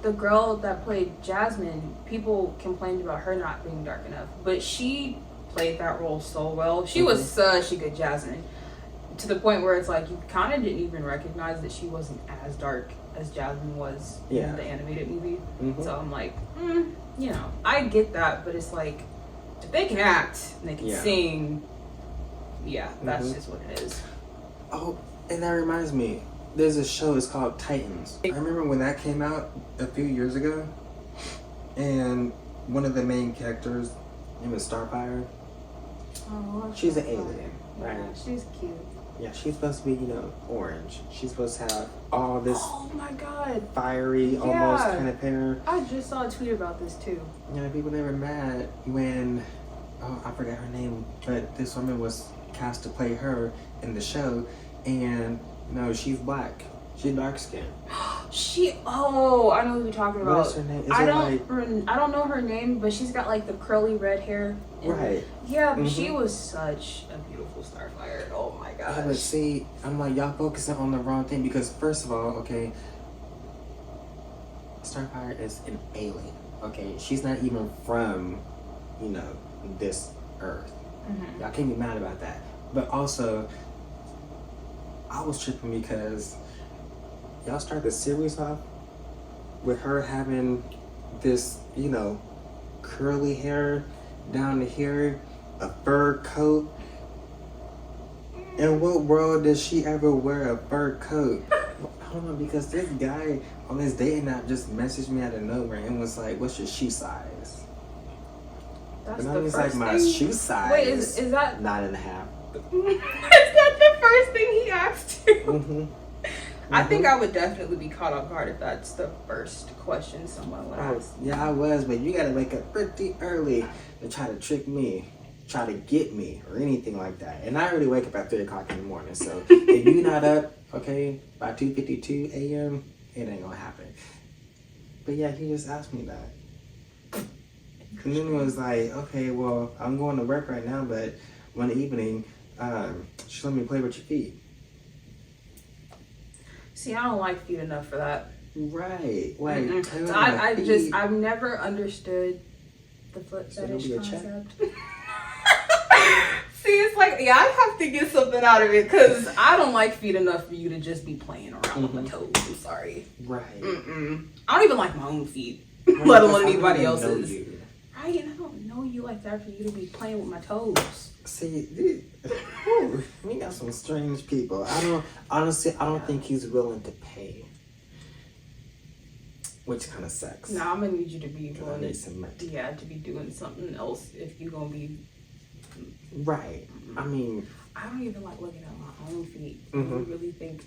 The girl that played Jasmine, people complained about her not being dark enough, but she played that role so well. She was such a good Jasmine, to the point where it's like you kind of didn't even recognize that she wasn't as dark as Jasmine was in the animated movie. So I'm like, you know, I get that, but it's like, if they can act and they can sing, that's just what it is. Oh, and that reminds me, there's a show, it's called Titans. I remember when that came out a few years ago, and one of the main characters, name is Starfire. Oh, she's an alien, right? Yeah, she's cute. Yeah, she's supposed to be, you know, orange. She's supposed to have all this fiery, almost kind of hair. I just saw a tweet about this too. Yeah, people they were mad when, I forgot her name, but this woman was cast to play her in the show, and no, she's black. She's dark skinned. I know who you're talking about. What's her name? I don't know her name, but she's got like the curly red hair. Right. Yeah, but she was such a beautiful Starfire. Oh my gosh. Yeah, but see, I'm like, y'all focusing on the wrong thing, because first of all, okay, Starfire is an alien. Okay, she's not even from, you know, this Earth. Y'all can't be mad about that. But also, I was tripping because y'all started the series off with her having this, you know, curly hair down to here, a fur coat. In what world does she ever wear a fur coat? Hold on, because this guy on this dating app just messaged me out of nowhere and was like, "What's your shoe size?" That's and the I was first like, "My thing? shoe size." Wait, is that 9.5. is that the first thing he asked you? Mm-hmm. I think I would definitely be caught off guard if that's the first question someone would ask. Yeah, I was, but you gotta wake up pretty early to try to trick me, try to get me, or anything like that. And I already wake up at 3 o'clock in the morning, so if you're not up, okay, by 2:52 a.m., it ain't gonna happen. But yeah, he just asked me that. And then he was like, okay, well, I'm going to work right now, but one evening, she let me play with your feet. See, I don't like feet enough for that. Right. Like, so I've never understood the foot fetish concept. See, it's like, yeah, I have to get something out of it because I don't like feet enough for you to just be playing around with my toes. I'm sorry. Right. I don't even like my own feet, let alone anybody else's. Right, and I don't know you like that for you to be playing with my toes. See, we got some strange people. I don't think he's willing to pay. Which kind of sucks. Nah, I'm gonna need you to be willing to be doing something else if you're gonna be. Right. I mean, I don't even like looking at my own feet. Mm-hmm. I really think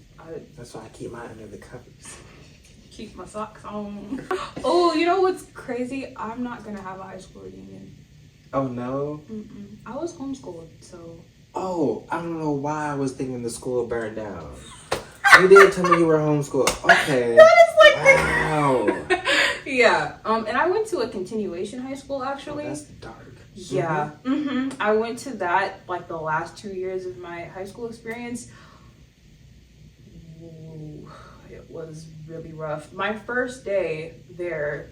that's why I keep mine under the covers. Keep my socks on. Oh, you know what's crazy? I'm not gonna have a high school reunion. Oh no? I was homeschooled, so. Oh, I don't know why I was thinking the school burned down. You did tell me you were homeschooled. Okay. That is like wow. Yeah. And I went to a continuation high school actually. Oh, that's dark. Yeah. I went to that like the last 2 years of my high school experience. Ooh, it was really rough. My first day there,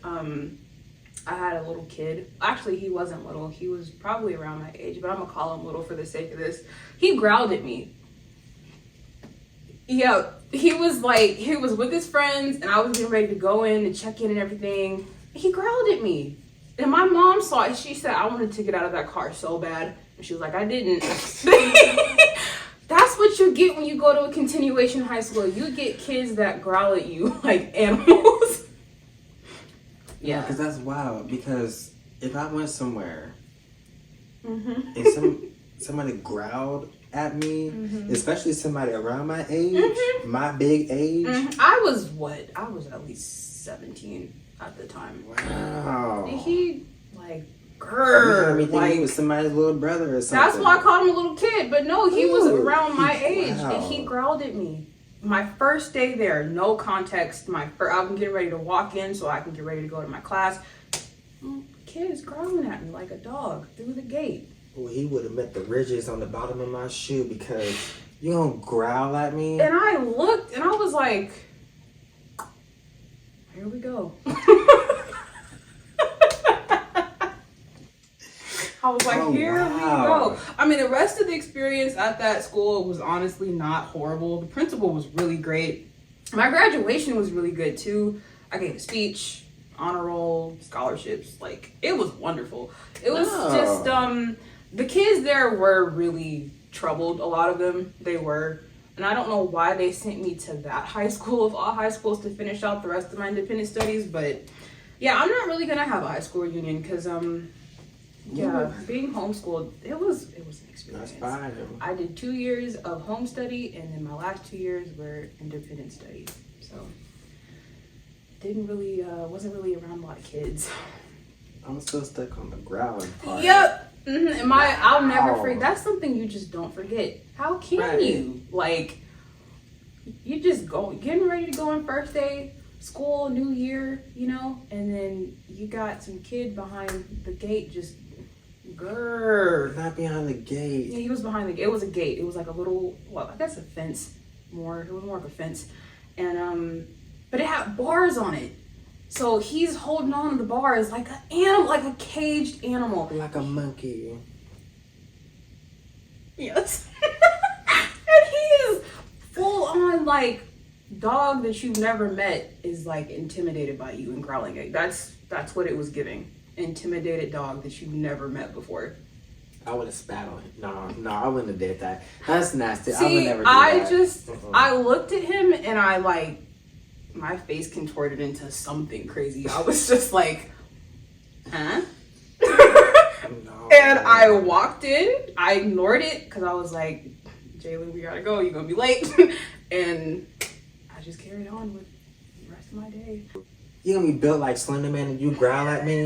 I had a little kid. Actually, he wasn't little. He was probably around my age, but I'm gonna call him little for the sake of this. He growled at me. Yeah, he was with his friends, and I was getting ready to go in and check in and everything. He growled at me. And my mom saw it. She said, I wanted to get out of that car so bad. And she was like, I didn't. That's what you get when you go to a continuation high school. You get kids that growl at you like animals. Yeah, because that's wild. Because if I went somewhere and somebody growled at me, especially somebody around my age, my big age. I was at least 17 at the time. Wow. And he like he was somebody's little brother or something. That's why I called him a little kid, but no, he was around my age and he growled at me. My first day there, no context. I'm getting ready to walk in so I can get ready to go to my class. Kid is growling at me like a dog through the gate. Well, he would have met the ridges on the bottom of my shoe because you don't growl at me. And I looked and I was like, here we go. I was like, here we go. I mean, the rest of the experience at that school was honestly not horrible. The principal was really great. My graduation was really good too. I gave a speech, honor roll, scholarships. Like, it was wonderful. It was just, the kids there were really troubled. A lot of them, they were. And I don't know why they sent me to that high school of all high schools to finish out the rest of my independent studies. But yeah, I'm not really gonna have a high school reunion because being homeschooled, it was an experience. That's fine. I did 2 years of home study, and then my last 2 years were independent study. So wasn't really around a lot of kids. I'm still stuck on the growling part. Yep. And I'll never forget. That's something you just don't forget. How can you? Like, you just getting ready to go on first day, school, new year, you know, and then you got some kid behind the gate just Not behind the gate. Yeah, he was behind the gate. It was a gate. It was like a little, well, I guess a fence. It was more of a fence. And but it had bars on it. So he's holding on to the bars like an animal, like a caged animal. Like a monkey. Yes. And he is full Some like dog that you've never met is like intimidated by you and growling at you. That's what it was giving. Intimidated dog that you've never met before. I would have spat on him. No, I wouldn't have did that. That's nasty. See, I would never do that. I looked at him and I like, my face contorted into something crazy. I was just like, huh? No. And I walked in. I ignored it because I was like, Jalen, we gotta go. You're gonna be late. And I just carried on with the rest of my day. You gonna be built like Slender Man and you growl at me?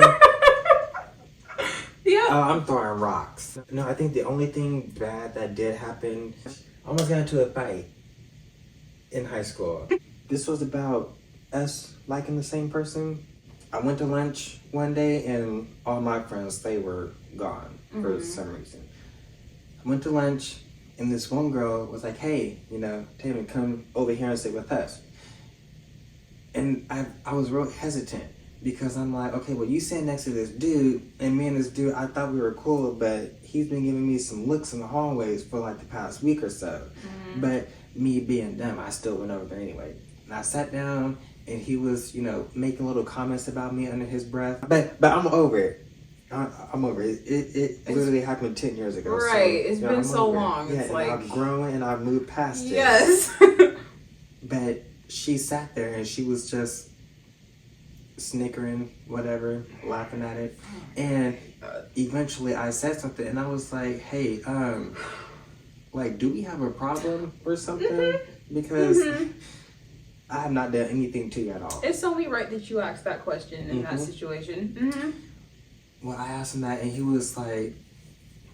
Yeah. I'm throwing rocks. No, I think the only thing bad that did happen, I almost got into a fight in high school. This was about us liking the same person. I went to lunch one day and all my friends, they were gone for some reason. I went to lunch and this one girl was like, hey, Tavyn, come over here and sit with us. And I was real hesitant because I'm like, okay, well, you sit next to this dude, and me and this dude, I thought we were cool, but he's been giving me some looks in the hallways for like the past week or so. But me being dumb, I still went over there anyway. And I sat down, and he was, making little comments about me under his breath. But I'm over it. I'm over it. It literally happened 10 years ago. Right. So, it's been so long. Yeah, it's and like I've grown and I've moved past it. Yes. But she sat there and she was just snickering, whatever, laughing at it. And eventually I said something and I was like, hey, like, do we have a problem or something? Because I have not done anything to you at all. It's only right that you asked that question in that situation. Well, I asked him that and he was like,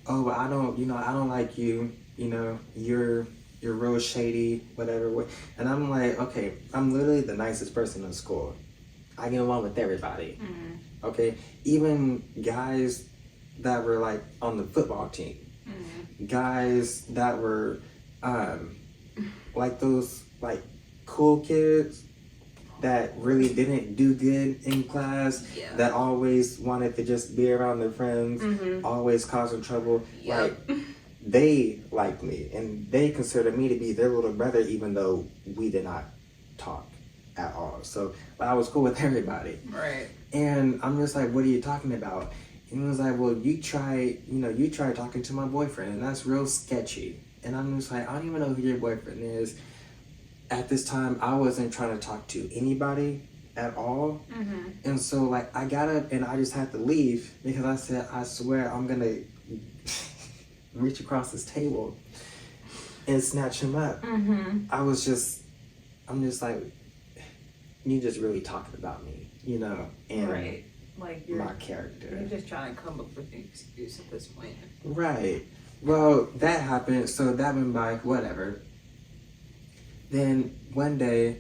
oh, but I don't like you, you're real shady, whatever. And I'm like, okay, I'm literally the nicest person in school. I get along with everybody. Okay? Even guys that were like on the football team. Guys that were like those like cool kids that really didn't do good in class, that always wanted to just be around their friends, always causing trouble. Like, they liked me and they considered me to be their little brother, even though we did not talk at all. So I was cool with everybody. Right. And I'm just like, what are you talking about? And he was like, well, you try talking to my boyfriend, and that's real sketchy. And I'm just like, I don't even know who your boyfriend is. At this time, I wasn't trying to talk to anybody at all. And so, like, I got up and I just had to leave because I said, I swear I'm going to reach across this table and snatch him up. I'm just like, you just really talking about me, and right. Like my character. You're just trying to come up with an excuse at this point. Right. Well, that happened, so that went by, whatever. Then one day,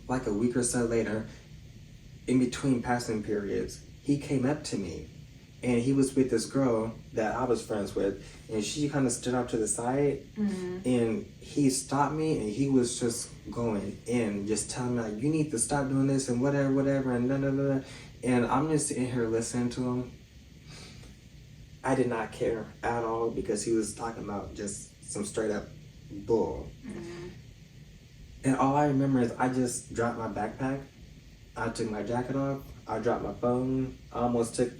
like a week or so later, in between passing periods, he came up to me and he was with this girl that I was friends with, and she kind of stood up to the side and he stopped me and he was just going in, just telling me like, you need to stop doing this and whatever and da. And I'm just sitting here listening to him. I did not care at all because he was talking about just some straight up bull. And all I remember is I just dropped my backpack. I took my jacket off. I dropped my phone. I almost took,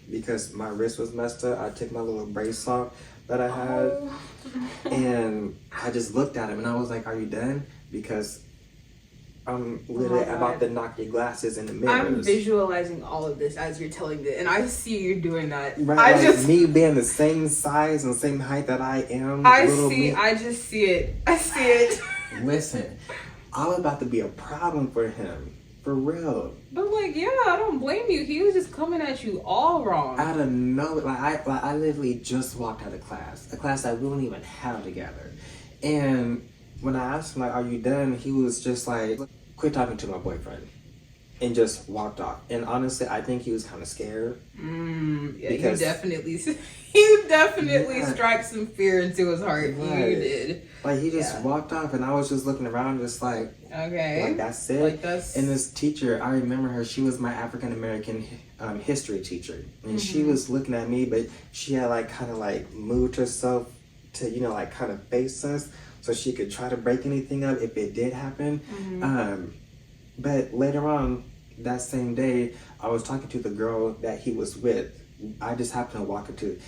because my wrist was messed up, I took my little brace off that I had. And I just looked at him and I was like, are you done? Because I'm literally about to knock your glasses in the mirrors. I'm visualizing all of this as you're telling it, and I see you doing that. Right, me being the same size and same height that I am. I just see it. I see it. Listen, I was about to be a problem for him. For real. But like, yeah, I don't blame you. He was just coming at you all wrong. Out of nowhere. I literally just walked out of class. A class that we don't even have together. And when I asked him, like, are you done? He was just like, quit talking to my boyfriend. And just walked off. And honestly, I think he was kind of scared. Yeah, you definitely struck some fear into his heart. Right. You did. Like, he just walked off, and I was just looking around, just like, okay, like that's it. Like that's... And this teacher, I remember her. She was my African American history teacher, and she was looking at me, but she had like kind of like moved herself to like kind of face us. So so she could try to break anything up if it did happen. But later on that same day, I was talking to the girl that he was with. I just happened to walk into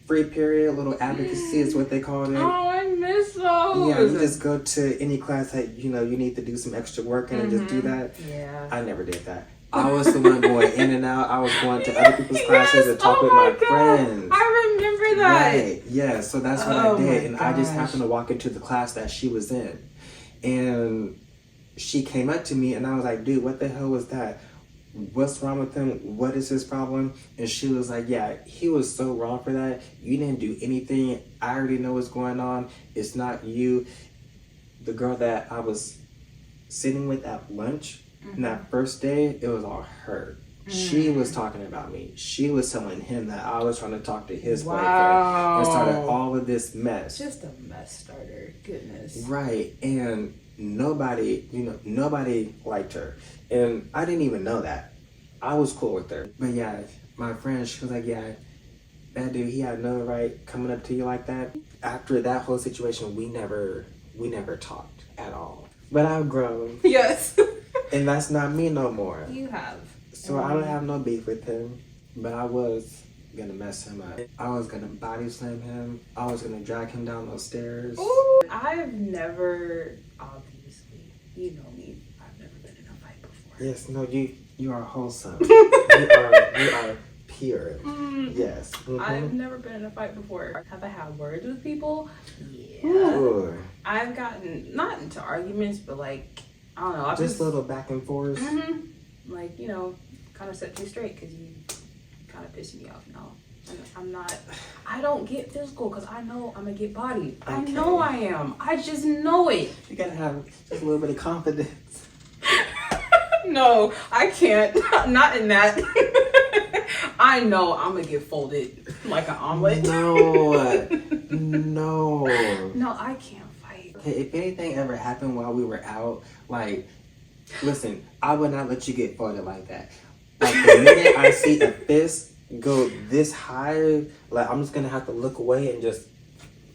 free period, little advocacy is what they call it. Oh, I miss those. Yeah, you just go to any class that you need to do some extra work in and just do that. Yeah. I never did that. I was the one going in and out. I was going to other people's classes and talk with my friends. I remember that. Right. Yeah, so that's what I did. And I just happened to walk into the class that she was in. And she came up to me and I was like, dude, what the hell was that? What's wrong with him? What is his problem? And she was like, yeah, he was so wrong for that. You didn't do anything. I already know what's going on. It's not you. The girl that I was sitting with at lunch, and that first day, it was all her. She was talking about me. She was telling him that I was trying to talk to his boyfriend. And started all of this mess. Just a mess starter. Goodness. Right. And nobody liked her. And I didn't even know that. I was cool with her. But yeah, my friend, she was like, yeah, that dude, he had no right coming up to you like that. After that whole situation, we never talked at all. But I've grown. Yes. And that's not me no more. You have. So I don't have no beef with him. But I was gonna mess him up. I was gonna body slam him. I was gonna drag him down those stairs. Ooh. I've never, obviously, you know me, I've never been in a fight before. Yes, no, you are wholesome. you are pure. Yes. I've never been in a fight before. Have I had words with people? Yeah. Ooh. I've gotten, not into arguments, but like, I don't know. Just a little back and forth. Like, kind of set you straight because you kind of piss me off now. I don't get physical because I know I'm going to get bodied. Okay. I know I am. I just know it. You got to have just a little bit of confidence. No, I can't. Not in that. I know I'm going to get folded like an omelet. No. No, I can't fight. Okay, if anything ever happened while we were out, like, listen, I would not let you get folded like that. Like, the minute I see a fist go this high, like, I'm just going to have to look away and just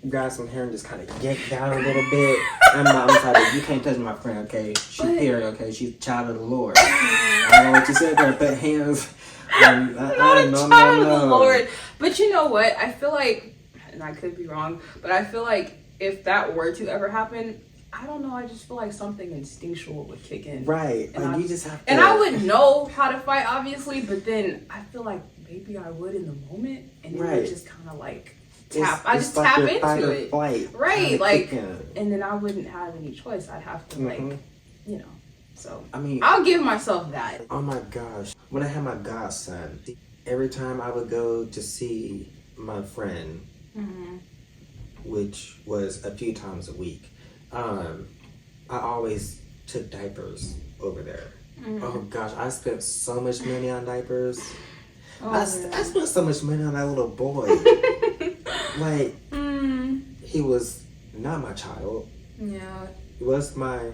grab some hair and just kind of yank down a little bit. I'm sorry, you can't touch my friend, okay? She's here, okay? She's a child of the Lord. I don't know what you said there, but hands. Not a child of the Lord. But you know what? I feel like, and I could be wrong, but I feel like if that were to ever happen, I don't know, I just feel like something instinctual would kick in. Right. And you just have to... And I would know how to fight, obviously, but then I feel like maybe I would in the moment, and it would just kind of like tap. I just like tap into it. Flight, right. Like, and then I wouldn't have any choice. I'd have to like, so. I mean, I'll give myself that. Oh my gosh. When I had my godson, every time I would go to see my friend, which was a few times a week, I always took diapers over there. Oh gosh, I spent so much money on diapers. I spent so much money on that little boy. Like, he was not my child. Yeah. He was my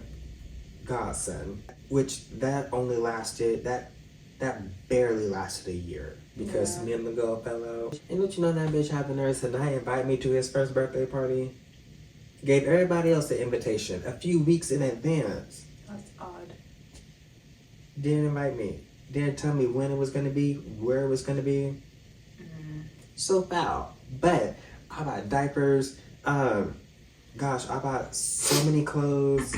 godson, which that only lasted, that barely lasted a year because me and the girl fell out. And don't you know that bitch had the nerve to not invite me to his first birthday party? Gave everybody else the invitation a few weeks in advance. That's odd. Didn't invite me. Didn't tell me when it was going to be, where it was going to be. So foul. But I bought diapers. Gosh, I bought so many clothes,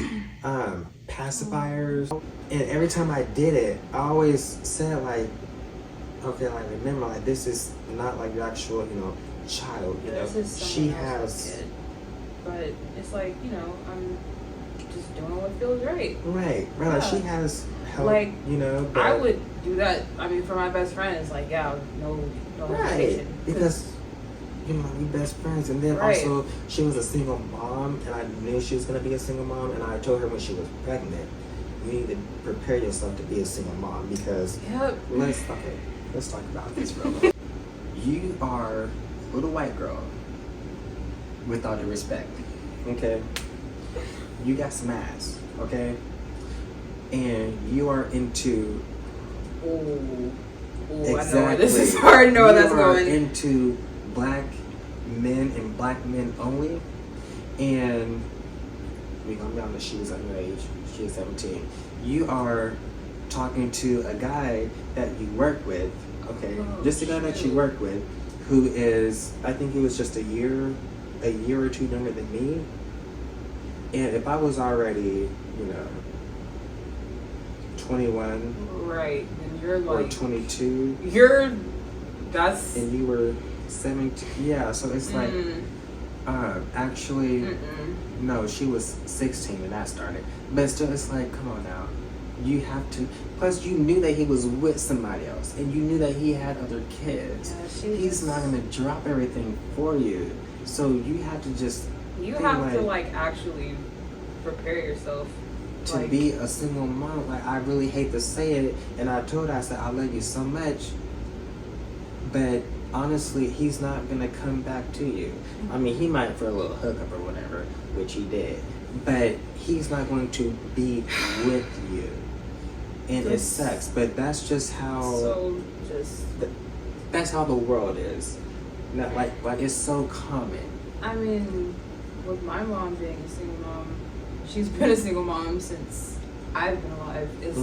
pacifiers. And every time I did it, I always said like, okay, like remember, like this is not like your actual, child. She has. Kid. But it's like, I'm just doing what feels right. Right. Yeah. Like she has help, like, but I would do that. I mean, for my best friend, it's like, no hesitation. Because, we best friends. And then also, she was a single mom, and I knew she was going to be a single mom, and I told her when she was pregnant, you need to prepare yourself to be a single mom because, let's talk about this real quick. You are a little white girl, with all due respect, okay? You got some ass, okay? And you are into... Exactly. I know where this is hard. I know where that's going. You are into black men and black men only. And we're gonna be honest, she was underage. She was 17. You are talking to a guy that you work with, okay? Just a guy that you work with, who is, I think he was just a year or two younger than me. And if I was already, 21, right, and you're like, or 22, that's, and you were 17, yeah. So it's like, actually, no, she was 16 when that started. But still, it's like, come on now. You have to. Plus, you knew that he was with somebody else, and you knew that he had other kids. Yeah, he's not gonna drop everything for you. So you have to just. You have to actually prepare yourself to be a single mom. Like, I really hate to say it, and I told her, I said, I love you so much, but honestly, he's not gonna come back to you. I mean, he might for a little hookup or whatever, which he did, but he's not going to be with you. And it sucks, but that's just how. That's how the world is. Not like it's so common. I mean, with my mom being a single mom, she's been a single mom since I've been alive. It's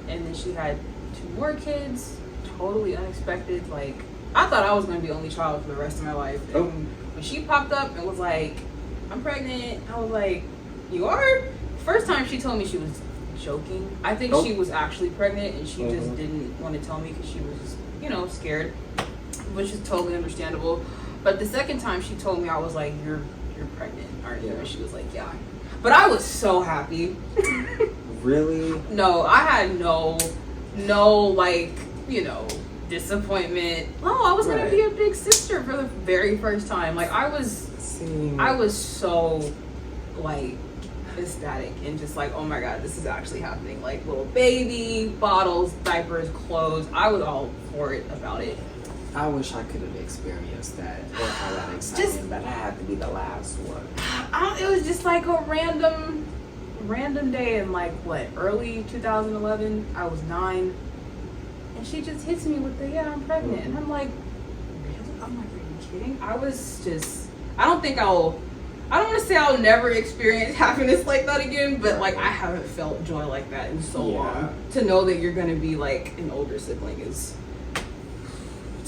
and then she had 2 more kids, totally unexpected. Like, I thought I was gonna be the only child for the rest of my life. And when she popped up and was like, I'm pregnant, I was like, you are? First time she told me she was joking. I think she was actually pregnant and she just didn't want to tell me because she was, scared, which is totally understandable. But the second time she told me, I was like, you're pregnant, aren't you? And she was like, yeah. But I was so happy. Really? No, I had no disappointment. Oh, I was gonna be a big sister for the very first time. Like, I was so ecstatic and just like, oh my god, this is actually happening. Like, little baby, bottles, diapers, clothes. I was all for it about it. I wish I could have experienced that or how that excitement, but I had to be the last one. It was just like a random day in early 2011. I was 9, and she just hits me with the I'm pregnant, and I'm like, really? I'm like, are you kidding? I don't want to say I'll never experience happiness like that again, but I haven't felt joy like that in so long. To know that you're gonna be an older sibling is.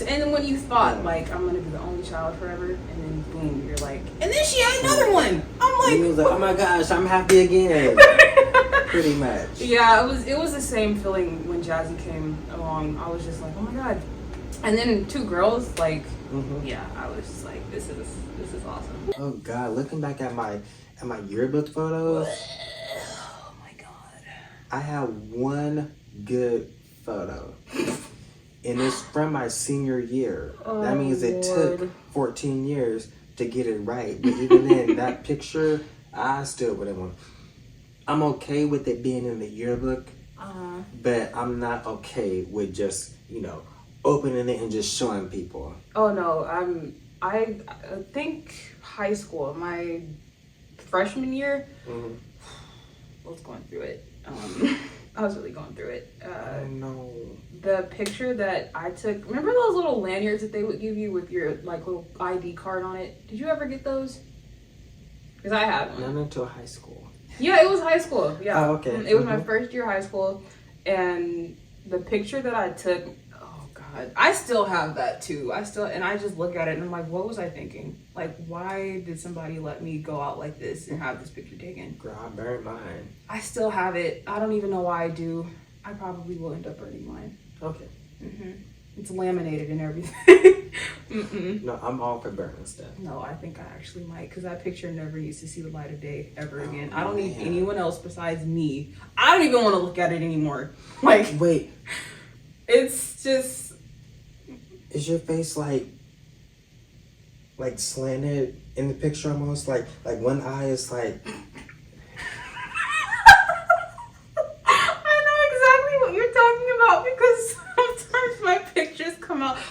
And then when you thought I'm gonna be the only child forever, and then boom, you're like, and then she had another one. I'm like, and he was like, oh my gosh, I'm happy again. Pretty much. Yeah, it was the same feeling when Jazzy came along. I was just like, oh my god. And then 2 girls, yeah, I was just like, this is awesome. Oh god, looking back at my yearbook photos. Oh my god. I have one good photo. And it's from my senior year. That means it took 14 years to get it right. But even then, that picture, I still wouldn't want. I'm okay with it being in the yearbook, but I'm not okay with just, opening it and just showing people. Oh no, I think high school, my freshman year, I was going through it. I was really going through it. Oh no. The picture that I took, remember those little lanyards that they would give you with your little ID card on it? Did you ever get those? Because I had one. Not until high school. Yeah, it was high school. Yeah. Oh, okay. It was my first year of high school, and the picture that I took, oh god, I still have that too. And I just look at it and I'm like, what was I thinking? Why did somebody let me go out like this and have this picture taken? Girl, I burned mine. I still have it. I don't even know why I do. I probably will end up burning mine. Okay. It's laminated and everything. No, I'm all for burning stuff. No, I think I actually might, because that picture never needs to see the light of day ever again. I don't need anyone else besides me. I don't even want to look at it anymore. Wait. It's just. Is your face slanted in the picture almost? Like one eye is like.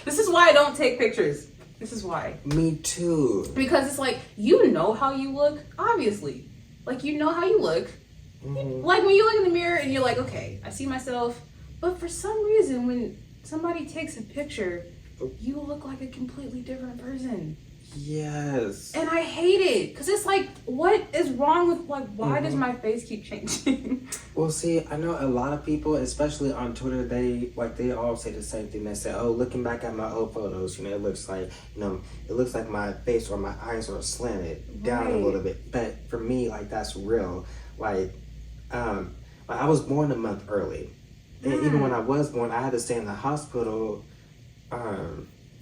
This is why I don't take pictures. This is why. Me too. Because it's you know how you look, obviously. You know how you look. When you look in the mirror and you're like, okay, I see myself. But for some reason, when somebody takes a picture, you look like a completely different person. Yes. And I hate it because it's like, what is wrong with, like, why does my face keep changing? Well, see, I know a lot of people, especially on Twitter, they all say the same thing. They say, oh, looking back at my old photos, you know, it looks like my face or my eyes are slanted down a little bit. But for me, like, that's real. Like I was born a month early. And even when I was born, I had to stay in the hospital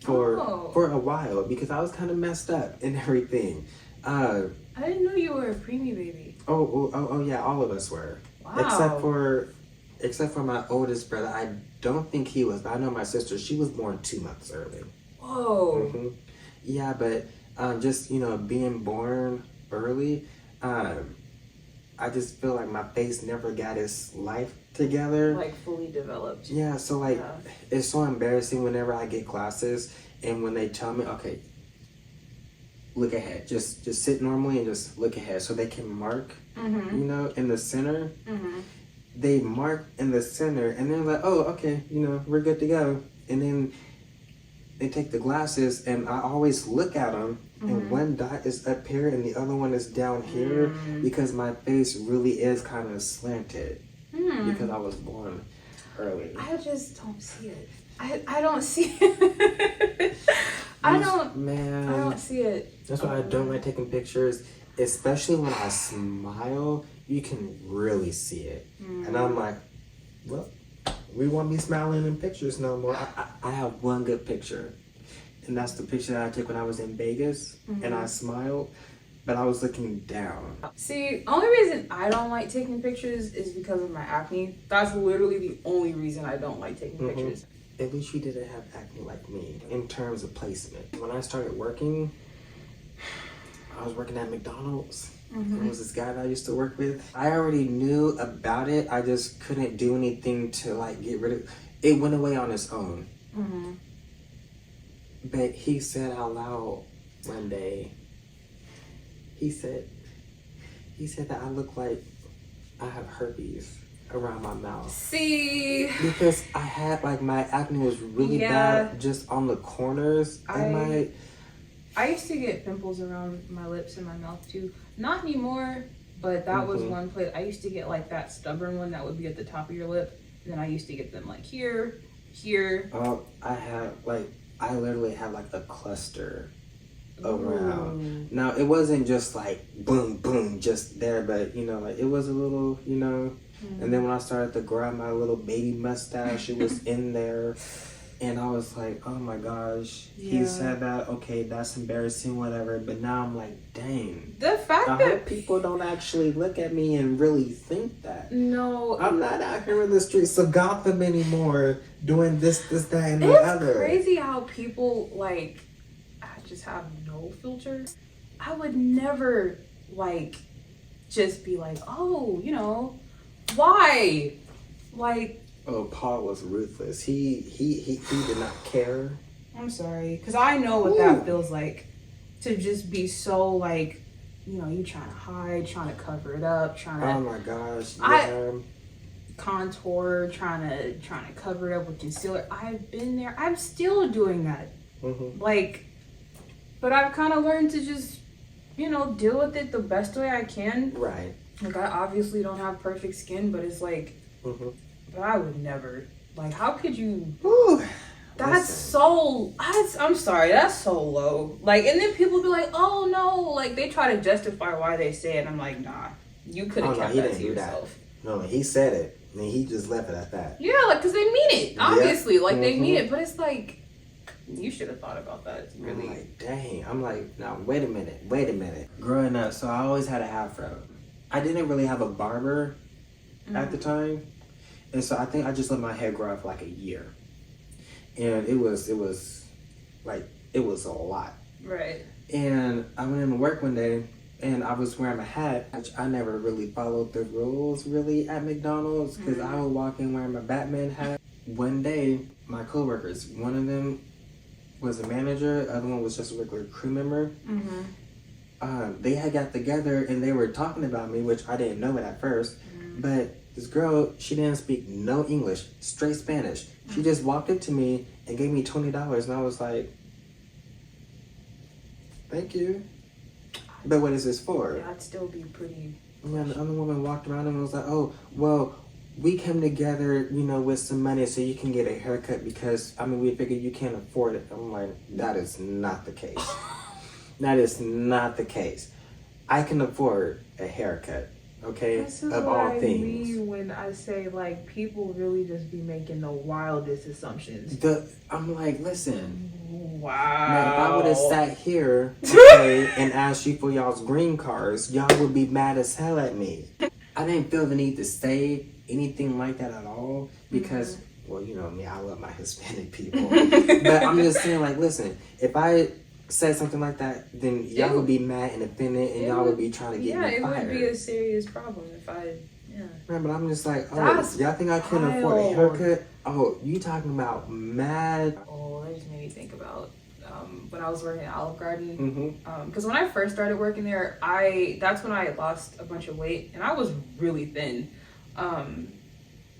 for a while because I was kind of messed up and everything. I didn't know you were a preemie baby. Oh yeah, all of us were. Wow. Except for my oldest brother. I don't think he was, but I know my sister, she was born 2 months early. Whoa. Mm-hmm. Yeah, but just, you know, being born early, I just feel like my face never got its life together. Like fully developed. Yeah, so like it's so embarrassing whenever I get glasses and when they tell me, okay, look ahead. Just sit normally and just look ahead so they can mark, you know, in the center. They mark in the center and they're like, oh, okay, you know, we're good to go. And then they take the glasses and I always look at them and one dot is up here and the other one is down here because my face really is kind of slanted because I was born early. I just don't see it. I don't see it. I don't see it. That's why I don't like taking pictures, especially when I smile. You can really see it, and I'm like, well, we won't be smiling in pictures no more. I have one good picture, and that's the picture that I took when I was in Vegas, and I smiled, but I was looking down. See, only reason I don't like taking pictures is because of my acne. That's literally the only reason I don't like taking pictures. At least you didn't have acne like me in terms of placement. When I started working, I was working at McDonald's. There was this guy that I used to work with. I already knew about it. I just couldn't do anything to like get rid of it. It went away on its own. But he said out loud one day, he said that I look like I have herpes around my mouth. See? Because I had like my acne was really bad just on the corners. I used to get pimples around my lips and my mouth too. Not anymore, but that was one place. I used to get like that stubborn one that would be at the top of your lip. And then I used to get them like here. I literally had like a cluster around. Now it wasn't just like boom, boom, just there, but you know, like it was a little, you know. And then when I started to grow out my little baby mustache, it was in there. And I was like, oh my gosh, he said that, okay, that's embarrassing, whatever. But now I'm like, dang. The fact I hope people don't actually look at me and really think that. No. I'm not out here in the streets of Gotham anymore doing this, that, and the other. It's crazy how people, like, just have no filter. I would never, like, just be like, oh, you know, why? Like, oh, Paul was ruthless. He did not care. I'm sorry, because I know what that feels like, to just be so like, you know, you trying to hide, trying to cover it up, trying to. Oh my gosh! Yeah. Contour, trying to cover it up with concealer. I've been there. I'm still doing that. Like, but I've kind of learned to just, you know, deal with it the best way I can. Right. Like, I obviously don't have perfect skin, but it's like. But I would never. Like, how could you? That's I'm sorry, that's so low. Like, and then people be like, oh no, like they try to justify why they say it. I'm like, nah, you could have kept that to yourself. No, he said it, and he just left it at that. Yeah, like, because they mean it, obviously. Like, they mean it, but it's like, you should have thought about that. It's really. I'm like, dang. I'm like, now, wait a minute. Growing up, so I always had an afro. I didn't really have a barber at the time. And so I think I just let my hair grow out for like a year. And it was a lot. Right. And I went into work one day and I was wearing a hat, which I never really followed the rules really at McDonald's because I would walk in wearing my Batman hat. One day, my coworkers, one of them was a manager, the other one was just a regular crew member. They had got together and they were talking about me, which I didn't know it at first, but this girl, she didn't speak no English, straight Spanish. She just walked up to me and gave me $20, and I was like, Thank you. But what is this for? Yeah, I'd still be pretty. Yeah, the other woman walked around and was like, oh, well, we came together, you know, with some money so you can get a haircut because, I mean, we figured you can't afford it. I'm like, that is not the case. That is not the case. I can afford a haircut, okay? This is of what all I things. mean when I say, like, people really just be making the wildest assumptions. I'm like, listen. Wow. Now, if I would have sat here, okay, and asked you for y'all's green cards, y'all would be mad as hell at me. I didn't feel the need to say anything like that at all because, well, you know me, I love my Hispanic people. But I'm just saying, like, listen, if I said something like that, then y'all would be mad and offended, and y'all would be trying to get me fired. Yeah, it would be a serious problem if I. Yeah. Right, but I'm just like, oh, That's y'all think I can afford a wild. haircut? Oh, you talking about mad? Oh, that just made me think about when I was working at Olive Garden. Mm-hmm. Because when I first started working there, that's when I lost a bunch of weight, and I was really thin.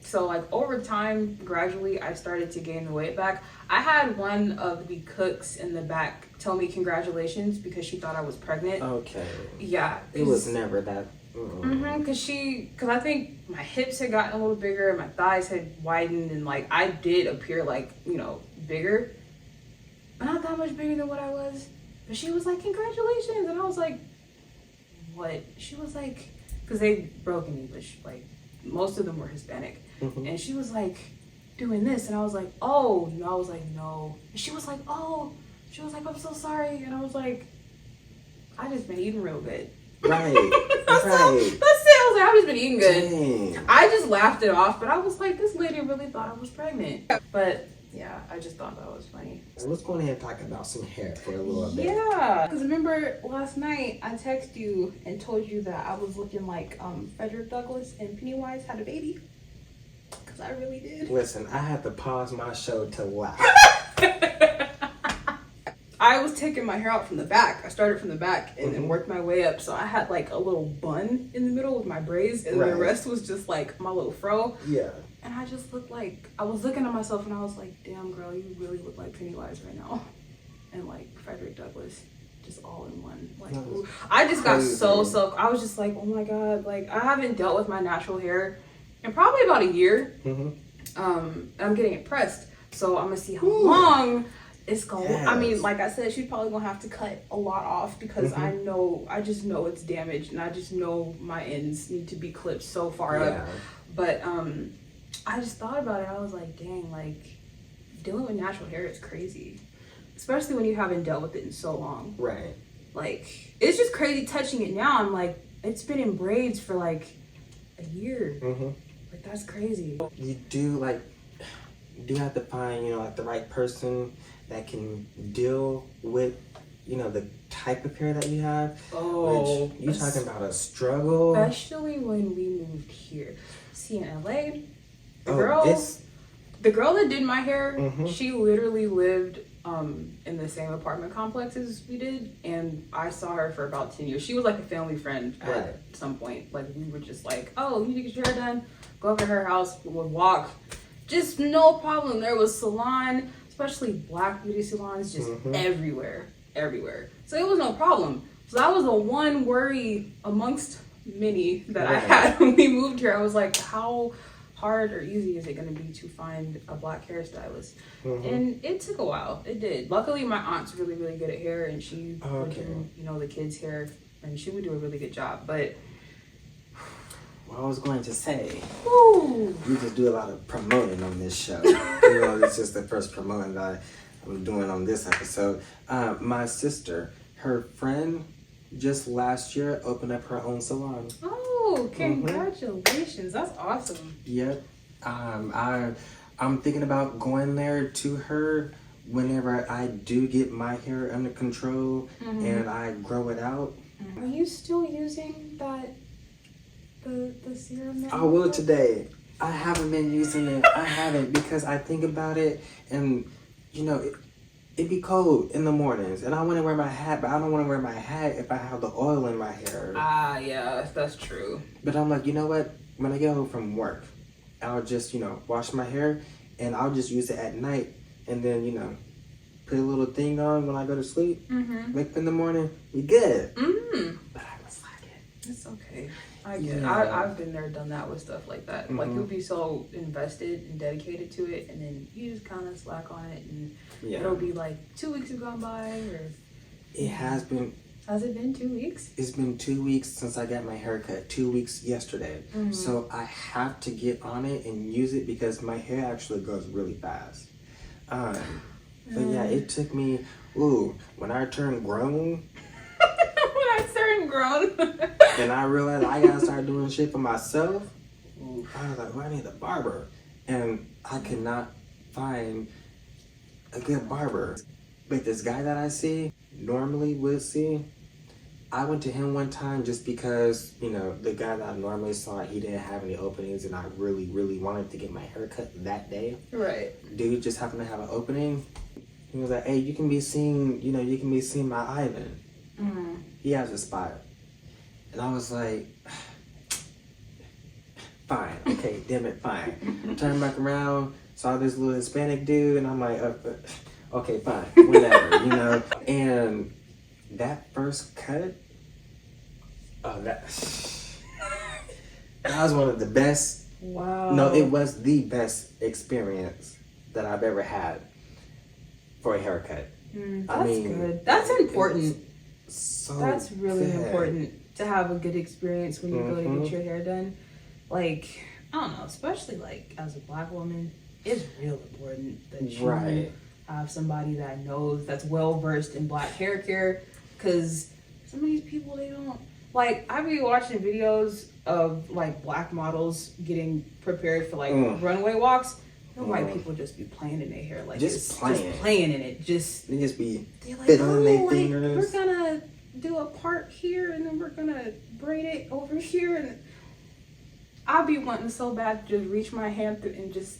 So like over time, gradually, I started to gain the weight back. I had one of the cooks in the back tell me congratulations because she thought I was pregnant. Okay. Yeah. It was never that. Because I think my hips had gotten a little bigger, my thighs had widened, and like I did appear like, you know, bigger. Not that much bigger than what I was. But she was like, congratulations. And I was like, what? She was like, because they broke in English. Like, most of them were Hispanic. Mm-hmm. And she was like, doing this. And I was like, oh. No, I was like, no. And she was like, oh. She was like, I'm so sorry. And I was like, I just been eating real good. Right. That's right. it. I was like, I've just been eating good. Dang. I just laughed it off. But I was like, this lady really thought I was pregnant. But yeah, I just thought that was funny. So let's go ahead and talk about some hair for a little bit. Yeah, because remember last night I texted you and told you that I was looking like Frederick Douglass and Pennywise had a baby. Because I really did. Listen, I had to pause my show to laugh. I was taking my hair out from the back. I started from the back and then worked my way up. So I had like a little bun in the middle with my braids, and the rest was just like my little fro. Yeah. And I just looked like, I was looking at myself and I was like, damn girl, you really look like Pennywise right now. And like Frederick Douglass, just all in one. Like, ooh. I just got so, I was just like, oh my God, like I haven't dealt with my natural hair in probably about a year. And I'm getting it pressed. So I'm gonna see how long it's going. Yes. I mean, like I said, she's probably gonna have to cut a lot off because I just know it's damaged and I just know my ends need to be clipped so far up. But I just thought about it. I was like, dang, like dealing with natural hair is crazy, especially when you haven't dealt with it in so long. Right. Like it's just crazy touching it now. I'm like, it's been in braids for like a year. Like that's crazy. You do have to find, you know, like the right person that can deal with, you know, the type of hair that you have. Oh, which you're talking about a struggle. Especially when we moved here. See, in LA, the girl that did my hair, she literally lived in the same apartment complex as we did, and I saw her for about 10 years. She was like a family friend at some point. Like we were just like, oh, you need to get your hair done, go over to her house, we would walk, just no problem. There was salon, especially black beauty salons, just everywhere. So it was no problem. So that was the one worry amongst many that I had when we moved here. I was like, how hard or easy is it going to be to find a black hairstylist? And it took a while. It did. Luckily, my aunt's really, really good at hair, and she would do, you know, the kids' hair, and she would do a really good job. But I was going to say, we just do a lot of promoting on this show. You know, it's just the first promoting that I'm doing on this episode. My sister, her friend, just last year opened up her own salon. Oh, congratulations. That's awesome. Yep. I'm thinking about going there to her whenever I do get my hair under control and I grow it out. Are you still using the serum? I will today. I haven't been using it. I haven't because I think about it and, you know, it'd be cold in the mornings and I want to wear my hat, but I don't want to wear my hat if I have the oil in my hair. Yeah, that's true. But I'm like, you know what? When I get home from work, I'll just, you know, wash my hair and I'll just use it at night and then, you know, put a little thing on when I go to sleep. Mm-hmm. Wake up in the morning, we good. Mm-hmm. But I was slacking. It's okay. I get it. Yeah. I've been there, done that with stuff like that. Mm-hmm. Like, you'll be so invested and dedicated to it, and then you just kind of slack on it, and it'll be like 2 weeks have gone by, or... It has been... Has it been 2 weeks? It's been 2 weeks since I got my haircut. 2 weeks yesterday. Mm-hmm. So I have to get on it and use it because my hair actually grows really fast. But yeah, it took me... Ooh, when I turned grown... When I turned grown... and I realized I gotta start doing shit for myself, I was like, well, I need a barber. And I could not find a good barber. But this guy that I see, normally would see, I went to him one time just because, you know, the guy that I normally saw, he didn't have any openings and I really, really wanted to get my hair cut that day. Right. Dude just happened to have an opening. He was like, hey, you can be seen, you know, you can be seen by Ivan. Mm-hmm. He has a spot. And I was like, fine, okay, damn it, fine. Turned back around, saw this little Hispanic dude, and I'm like, okay, fine, whatever, you know. And that first cut, that was one of the best. Wow. No, it was the best experience that I've ever had for a haircut. That's good. That's important. So That's really good. important to have a good experience when you go to Mm-hmm. get your hair done. Like, I don't know, especially like as a Black woman, it's real important that you have somebody that knows, that's well versed in Black hair care. Because some of these people, they don't, like, I be watching videos of like Black models getting prepared for like runway walks. And white people just be playing in their hair, like just playing in it. They just be they're like, fiddling their like, fingers. we're gonna do a part here, and then we're gonna braid it over here, and I'll be wanting so bad to just reach my hand through and just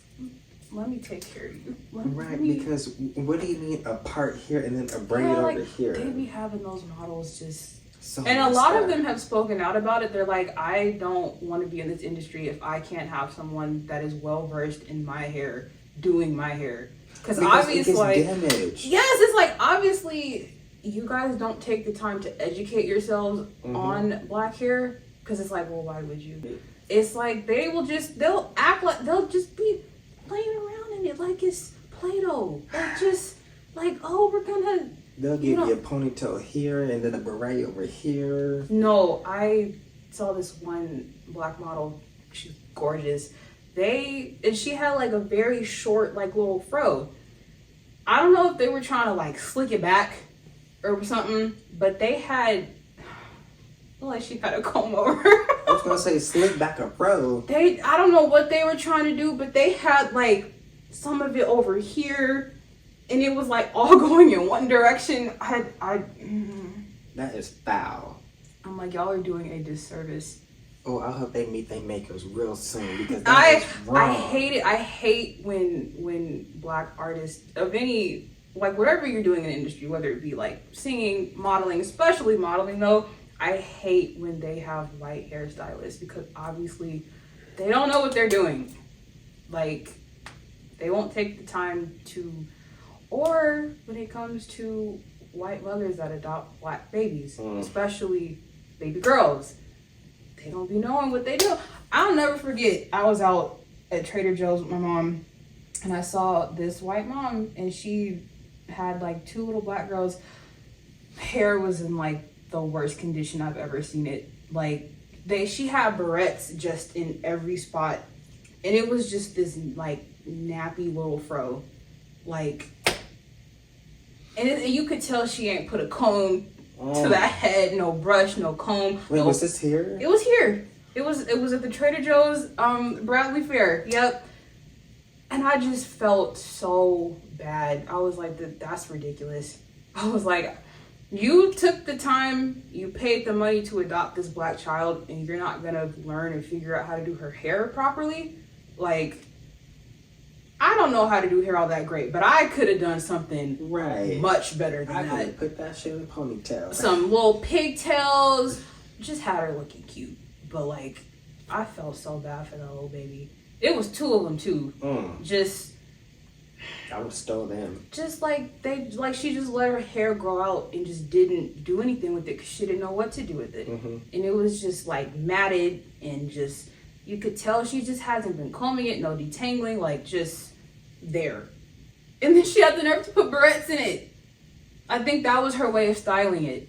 let me take care of you. Because what do you mean a part here and then a braid over here? They be having those models just. So And a lot of them have spoken out about it. They're like, I don't want to be in this industry if I can't have someone that is well versed in my hair doing my hair. Because obviously, damaged. Yes, it's like obviously you guys don't take the time to educate yourselves on Black hair. Because it's like, well, why would you? It's like they'll act like they'll just be playing around in it like it's Play-Doh. They're just like, oh, we're gonna. They'll give you a ponytail here and then a beret over here. No, I saw this one Black model. She's gorgeous. And she had like a very short, like little fro. I don't know if they were trying to like slick it back or something, but they had, like she had a comb over. I was gonna say slick back a fro. I don't know what they were trying to do, but they had like some of it over here. And it was like all going in one direction. That is foul. I'm like, y'all are doing a disservice. Oh, I hope they meet their makers real soon because I wrong. hate it. I hate when Black artists of any, like whatever you're doing in the industry, whether it be like singing, modeling, especially modeling though, I hate when they have white hairstylists because obviously they don't know what they're doing. Like they won't take the time to. Or when it comes to white mothers that adopt Black babies, especially baby girls, they don't be knowing what they do. I'll never forget, I was out at Trader Joe's with my mom, and I saw this white mom, and she had like two little Black girls. Hair was in like the worst condition I've ever seen it. Like she had barrettes just in every spot, and it was just this like nappy little fro, like. And you could tell she ain't put a comb to that head, no brush, no comb. Wait, was this here? It was here. It was at the Trader Joe's Bradley Fair. Yep. And I just felt so bad. I was like, that's ridiculous. I was like, you took the time, you paid the money to adopt this Black child, and you're not gonna learn and figure out how to do her hair properly? Like, I don't know how to do hair all that great, but I could have done something much better than that. I could put that shit in a ponytail. Some little pigtails, just had her looking cute. But like, I felt so bad for that little baby. It was two of them too. Just, I would have stole them. Just like she just let her hair grow out and just didn't do anything with it because she didn't know what to do with it. Mm-hmm. And it was just like matted and just, you could tell she just hasn't been combing it, no detangling, like just there. And then she had the nerve to put barrettes in it. I think that was her way of styling it.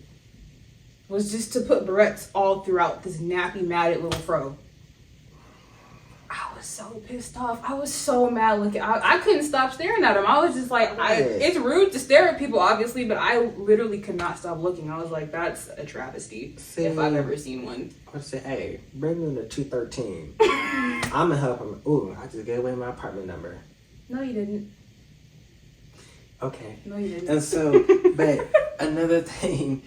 Was just to put barrettes all throughout this nappy matted little fro. I was so pissed off. I was so mad looking. I couldn't stop staring at him. I was just like, it's rude to stare at people, obviously, but I literally could not stop looking. I was like, that's a travesty if I've ever seen one. I would say, hey, bring me the 213. I'm gonna help him. Ooh, I just gave away my apartment number. No, you didn't. Okay. No, you didn't. And so, but another thing,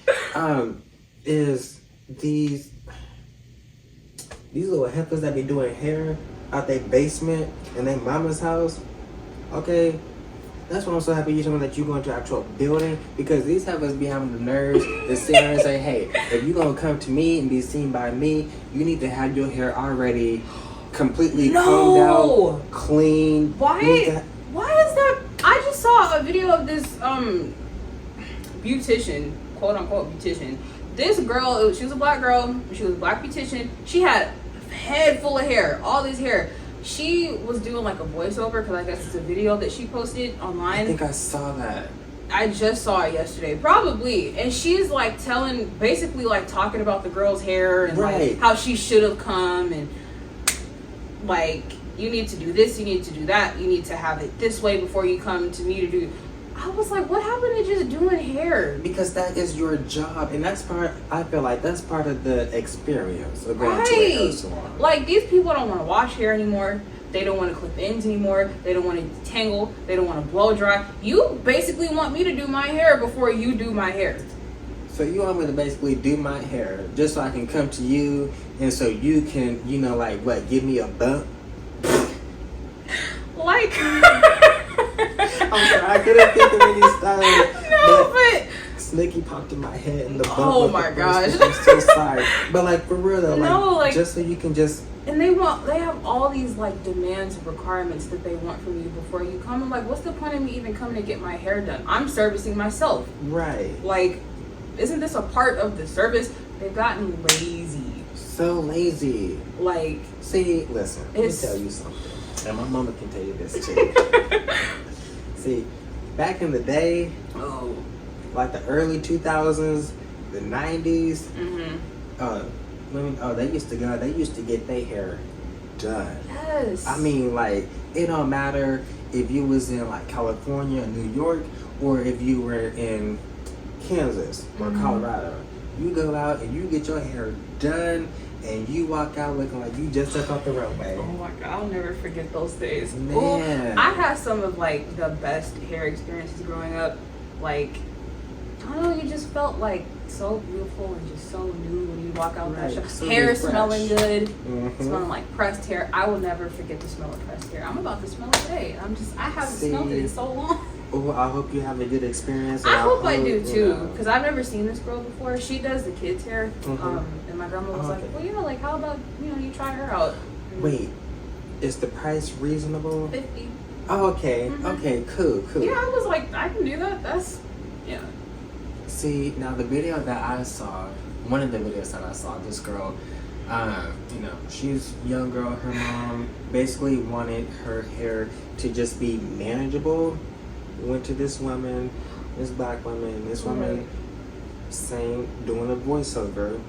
is these little heifers that be doing hair out their basement in their mama's house. Okay, that's why I'm so happy you're telling me that you going to an actual building, because these heifers be having the nerves to sit there and say, hey, if you're gonna come to me and be seen by me, you need to have your hair already completely combed out, clean. Why is that? I just saw a video of this beautician, quote unquote beautician. This girl, she was a black girl, she was a black beautician. She had a head full of hair, all this hair. She was doing like a voiceover, because I guess it's a video that she posted online. I think I saw that. I just saw it yesterday, probably. And she's like basically like talking about the girl's hair and like how she should have come, and like, you need to do this, you need to do that, you need to have it this way before you come to me to do. I was like, what happened to just doing hair? Because that is your job, and that's I feel like that's part of the experience of going to a hair salon. Like, these people don't want to wash hair anymore. They don't want to clip ends anymore. They don't want to detangle. They don't want to blow dry. You basically want me to do my hair before you do my hair. So you want me to basically do my hair just so I can come to you, and so you can, like, what, give me a bump? Like... I'm sorry, I couldn't think of any style. No, but Snicky popped in my head and the bump. Oh my gosh. I'm so sorry. But like, for real though, like just so you can just. And they have all these like demands and requirements that they want from you before you come. I'm like, what's the point of me even coming to get my hair done? I'm servicing myself. Right. Like, isn't this a part of the service? They've gotten lazy. So lazy. Like, see, listen, let me tell you something. And my mama can tell you this too. See, back in the day, like the early 2000s, the 90s, women, they used to get their hair done. Yes. I mean, like, it don't matter if you was in like California or New York, or if you were in Kansas or Colorado. You go out and you get your hair done, and you walk out looking like you just took off the runway. Oh my God, I'll never forget those days. Man. Well, I had some of like the best hair experiences growing up. Like, I don't know, you just felt like so beautiful and just so new when you walk out that shop. So hair refreshed. smelling good, smelling like pressed hair. I will never forget the smell of pressed hair. I'm about to smell it today. I haven't smelled it in so long. Oh, I hope you have a good experience. I hope I do too, because I've never seen this girl before. She does the kids' hair, and my grandma was like, well, like, how about, you try her out? Wait, is the price reasonable? $50. Oh, okay. Okay, cool. Yeah, I was like, I can do that. That's, yeah. See, now the video that I saw, one of the videos that I saw, this girl, she's a young girl. Her mom basically wanted her hair to just be manageable. Went to this woman, this black woman, doing a voiceover,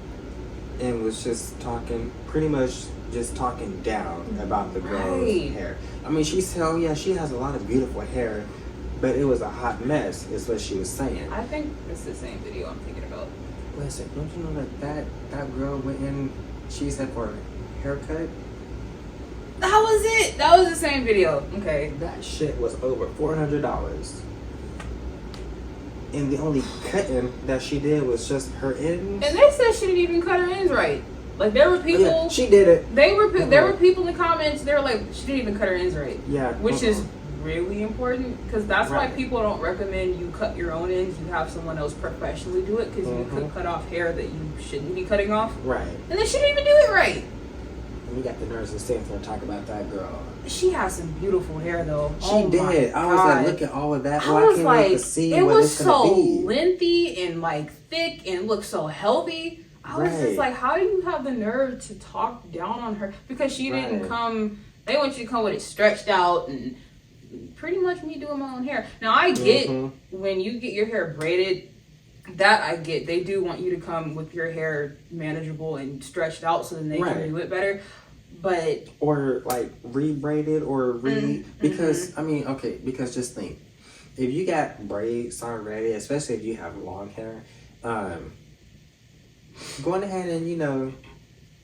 and was just talking, pretty much just talking down about the girl's hair. I mean, she has a lot of beautiful hair, but it was a hot mess, is what she was saying. I think it's the same video I'm thinking about. Listen, don't you know that girl went in, she said for a haircut? That was it. That was the same video. Okay. That shit was over $400. And the only cutting that she did was just her ends. And they said she didn't even cut her ends right. Like, there were people. Yeah, she did it. There were people in the comments. They were like, she didn't even cut her ends right. Yeah. Which is really important, because that's why people don't recommend you cut your own ends. You have someone else professionally do it, because you could cut off hair that you shouldn't be cutting off. Right. And then she didn't even do it right. And you got the nerves to stand there and talk about that girl. She has some beautiful hair though. She did. I was like, look at all of that. I was can't like, wait to see it what was it's gonna so be. lengthy and like thick and looked so healthy. I was just like, how do you have the nerve to talk down on her? Because she didn't come. They want you to come with it stretched out and pretty much me doing my own hair. Now I get when you get your hair braided. That I get. They do want you to come with your hair manageable and stretched out so then they can do it better. But or like re-braided or because I mean, okay, because just think, if you got braids already, especially if you have long hair, going ahead and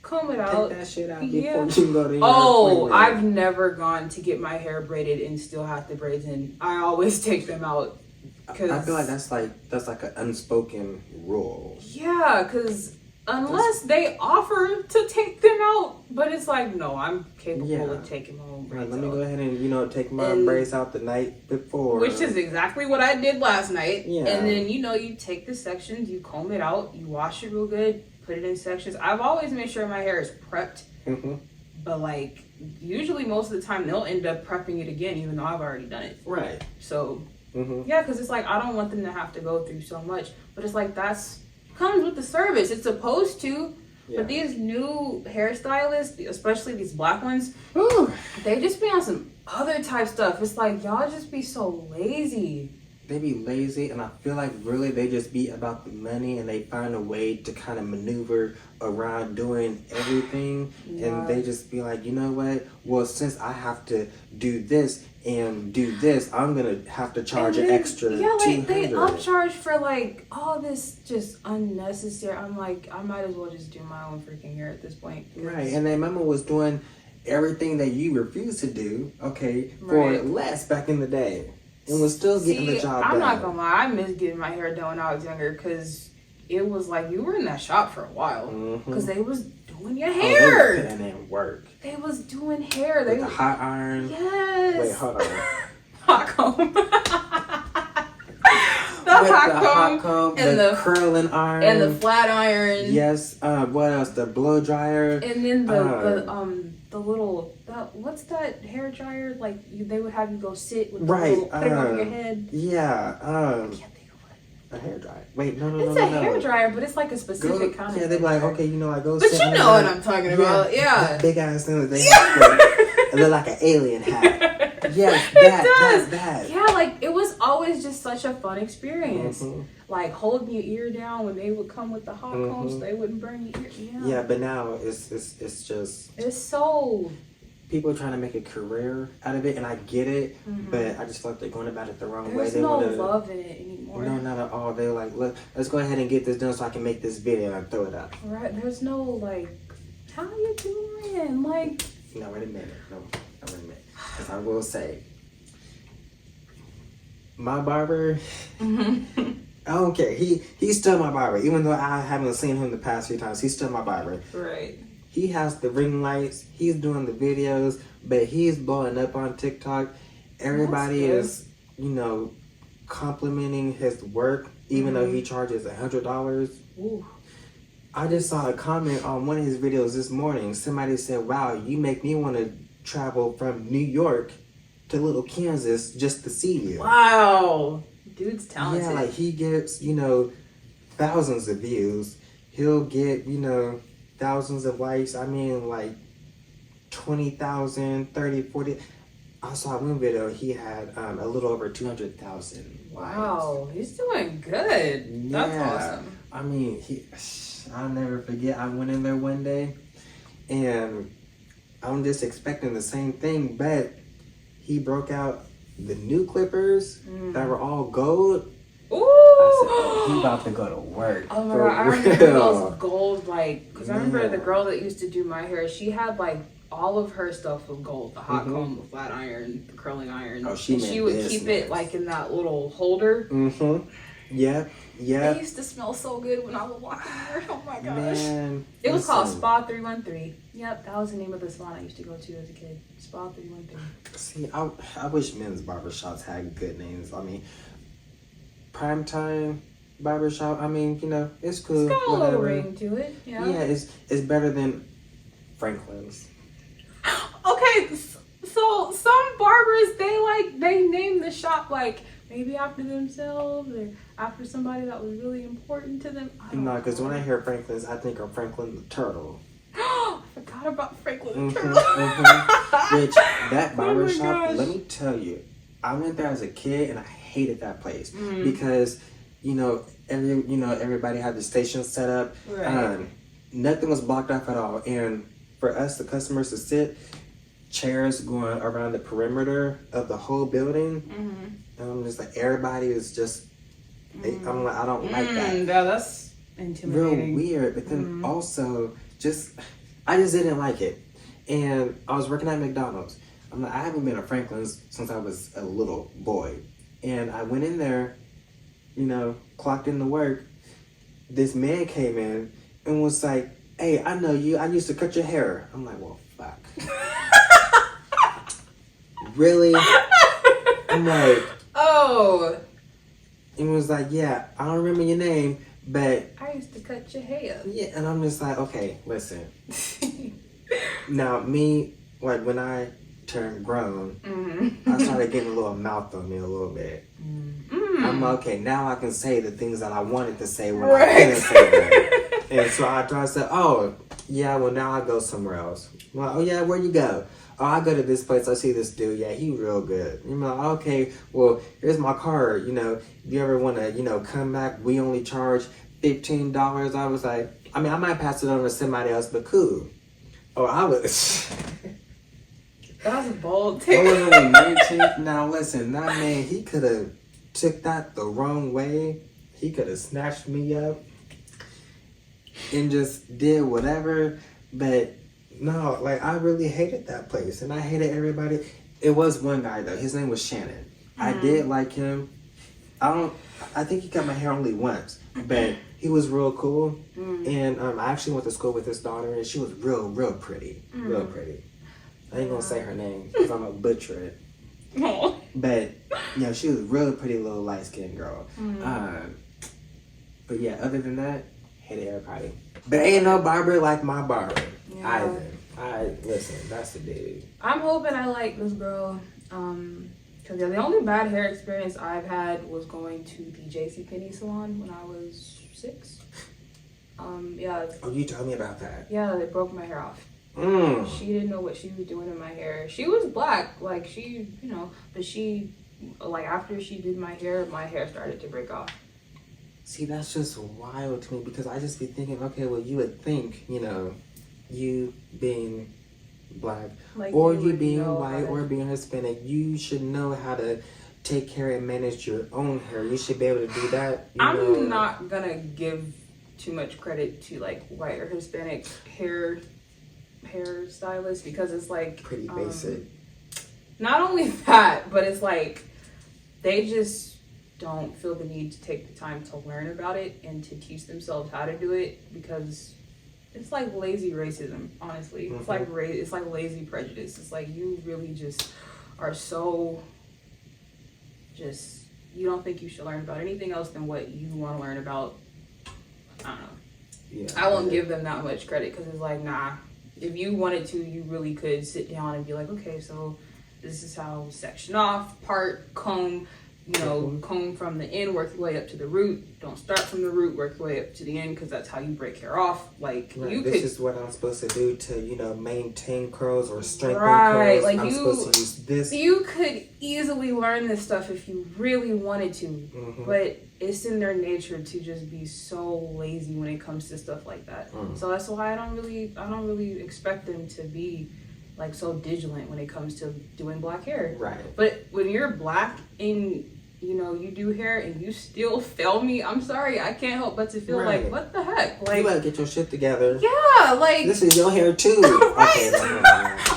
comb it out. Take that shit out before you go to your appointment. I've never gone to get my hair braided and still have the braids in. I always take them out. Cause I feel like that's like an unspoken rule. Yeah, because unless they offer to take them out, but it's like, no, I'm capable of taking my own braids Let me out. go ahead and take my braids out the night before. Which is exactly what I did last night. Yeah. And then, you take the sections, you comb it out, you wash it real good, put it in sections. I've always made sure my hair is prepped. But, like, usually most of the time they'll end up prepping it again, even though I've already done it. Right. So, yeah, because it's like, I don't want them to have to go through so much. But it's like, that's comes with the service. It's supposed to. Yeah. But these new hairstylists, especially these black ones, they just be on some other type stuff. It's like, y'all just be so lazy. They be lazy, and I feel like really they just be about the money, and they find a way to kind of maneuver around doing everything. And they just be like, you know what? Well, since I have to do this and do this, I'm gonna have to charge an extra. Yeah, like $200. they upcharge for like all this just unnecessary. I'm like, I might as well just do my own freaking hair at this point. Right, and then mama was doing everything that you refused to do, for less back in the day. And was still getting the job done. I'm not gonna lie, I miss getting my hair done when I was younger because it was like you were in that shop for a while because they was doing your hair. They was putting in work. They was doing hair. They With the hot iron. Yes. Wait, hold on. Hot comb. hot comb and the curling iron and the flat iron. Yes. What else? The blow dryer. And then the little what's that hair dryer? Like they would have you go sit with the little thing over your head. Yeah. I can't think of a hair dryer. Wait, no. It's a hair dryer, but it's like a specific kind of. Yeah, they're like, okay, I go. But you know what I'm talking about. Yeah. That big ass thing that they have. It look like an alien hat. Yes, that. Yeah, like it was always just such a fun experience. Like holding your ear down when they would come with the hot combs, they wouldn't burn your ear. Yeah, but now it's just. It's so. People are trying to make a career out of it, and I get it, but I just feel like they're going about it the wrong way. There's no love in it anymore. No, not at all. They're like, let's go ahead and get this done so I can make this video and throw it up. Right. There's no like, how you doing? Like. No, wait a minute. No, wait a minute. Because I will say, my barber, I don't care. He's still my barber. Even though I haven't seen him the past few times, he's still my barber. Right. He has the ring lights. He's doing the videos, but he's blowing up on TikTok. Everybody is, complimenting his work, even though he charges $100. Ooh. I just saw a comment on one of his videos this morning. Somebody said, "Wow, you make me want to travel from New York to Little Kansas just to see you." Wow, dude's talented. Yeah, like he gets thousands of views. He'll get thousands of likes. I mean, like 20,000, 30, 40. I saw one video. He had a little over 200,000. Wow, he's doing good. That's awesome. I mean, I'll never forget. I went in there one day, and I'm just expecting the same thing, but he broke out the new clippers that were all gold. Ooh! I said, he about to go to work. Oh my god, I remember those gold, because I remember the girl that used to do my hair, she had all of her stuff was gold. The hot comb, the flat iron, the curling iron. Oh, she would keep it in that little holder. Yeah. It used to smell so good when I would walk in there. Oh my gosh. Man, it was called Spa 313. Yep, that was the name of the salon I used to go to as a kid. Spa 313. See, I wish men's barbershops had good names. I mean, Primetime Barbershop, I mean, it's cool. It's got a little ring to it. Yeah. Yeah, it's better than Franklin's. Okay, so some barbers they name the shop like maybe after themselves or after somebody that was really important to them. No, because when I hear Franklin's, I think of Franklin the Turtle. I forgot about Franklin the Mm-hmm, Turtle. mm-hmm. Which, that barber shop, gosh. let me tell you, I went there as a kid and I hated that place because, everybody had the station set up. Right. Nothing was blocked off at all. And for us, the customers to sit, chairs going around the perimeter of the whole building. And I'm just like, everybody is just, I'm like, I don't like that. Yeah, that's intimidating. Real weird. But then also, I just didn't like it. And I was working at McDonald's. I'm like, I haven't been at Franklin's since I was a little boy. And I went in there, clocked into work. This man came in and was like, hey, I know you. I used to cut your hair. I'm like, well, fuck. Really? I'm like, oh. And was like, yeah, I don't remember your name, but I used to cut your hair. yeah. And I'm just like, okay, listen. Now, me, like, when I turned grown, I started getting a little mouth on me a little bit. I'm like, okay, now I can say the things that I wanted to say when I couldn't say them. And so I tried to say, oh, yeah, well, now I go somewhere else. I'm like, oh, yeah, where you go? Oh, I go to this place, I see this dude, yeah, he real good. I'm like, okay, well, here's my card, if you ever want to, come back, we only charge $15. I was like, I might pass it on to somebody else, but cool. Oh, I was... That was a bold I take. was only 19. Now, listen, that man, he could have took that the wrong way. He could have snatched me up and just did whatever, but... No, like, I really hated that place, and I hated everybody. It was one guy, though. His name was Shannon. I did like him. I think he cut my hair only once, but he was real cool. And I actually went to school with his daughter, and she was real pretty. Real pretty. I ain't gonna say her name, because I'm gonna butcher it. Oh. But, she was a real pretty little light-skinned girl. But, yeah, other than that, hated everybody. But ain't no barber like my barber. Yeah. Listen, that's the dude. I'm hoping I like this girl. Because the only bad hair experience I've had was going to the JCPenney salon when I was 6. Yeah. Oh, you told me about that. Yeah, they broke my hair off. She didn't know what she was doing in my hair. She was black, like but she, like after she did my hair started to break off. See, that's just wild to me because I just be thinking, okay, well, you would think, you being black Like or you you being know white or being Hispanic, you should know how to take care and manage your own hair. You should be able to do that. I'm not gonna give too much credit to like white or Hispanic hair stylists because it's like pretty basic. Not only that, but it's like they just don't feel the need to take the time to learn about it and to teach themselves how to do it because it's like lazy racism, honestly. It's like lazy prejudice. It's like you really just are so you don't think you should learn about anything else than what you want to learn about. I don't know. Yeah, I won't give them that much credit because it's like, nah, if you wanted to, you really could sit down and be like, okay, so this is how section off, part, comb, comb from the end, work your way up to the root. Don't start from the root, work your way up to the end because that's how you break hair off. Like this is what I'm supposed to do to maintain curls or strengthen curls. Like I'm supposed to use this. You could easily learn this stuff if you really wanted to, but it's in their nature to just be so lazy when it comes to stuff like that. So that's why I don't really expect them to be like so vigilant when it comes to doing black hair. Right. But when you're black and you do hair and you still fail me, I'm sorry, I can't help but to feel like, what the heck? Like, you better get your shit together. Yeah, like this is your hair too. Right.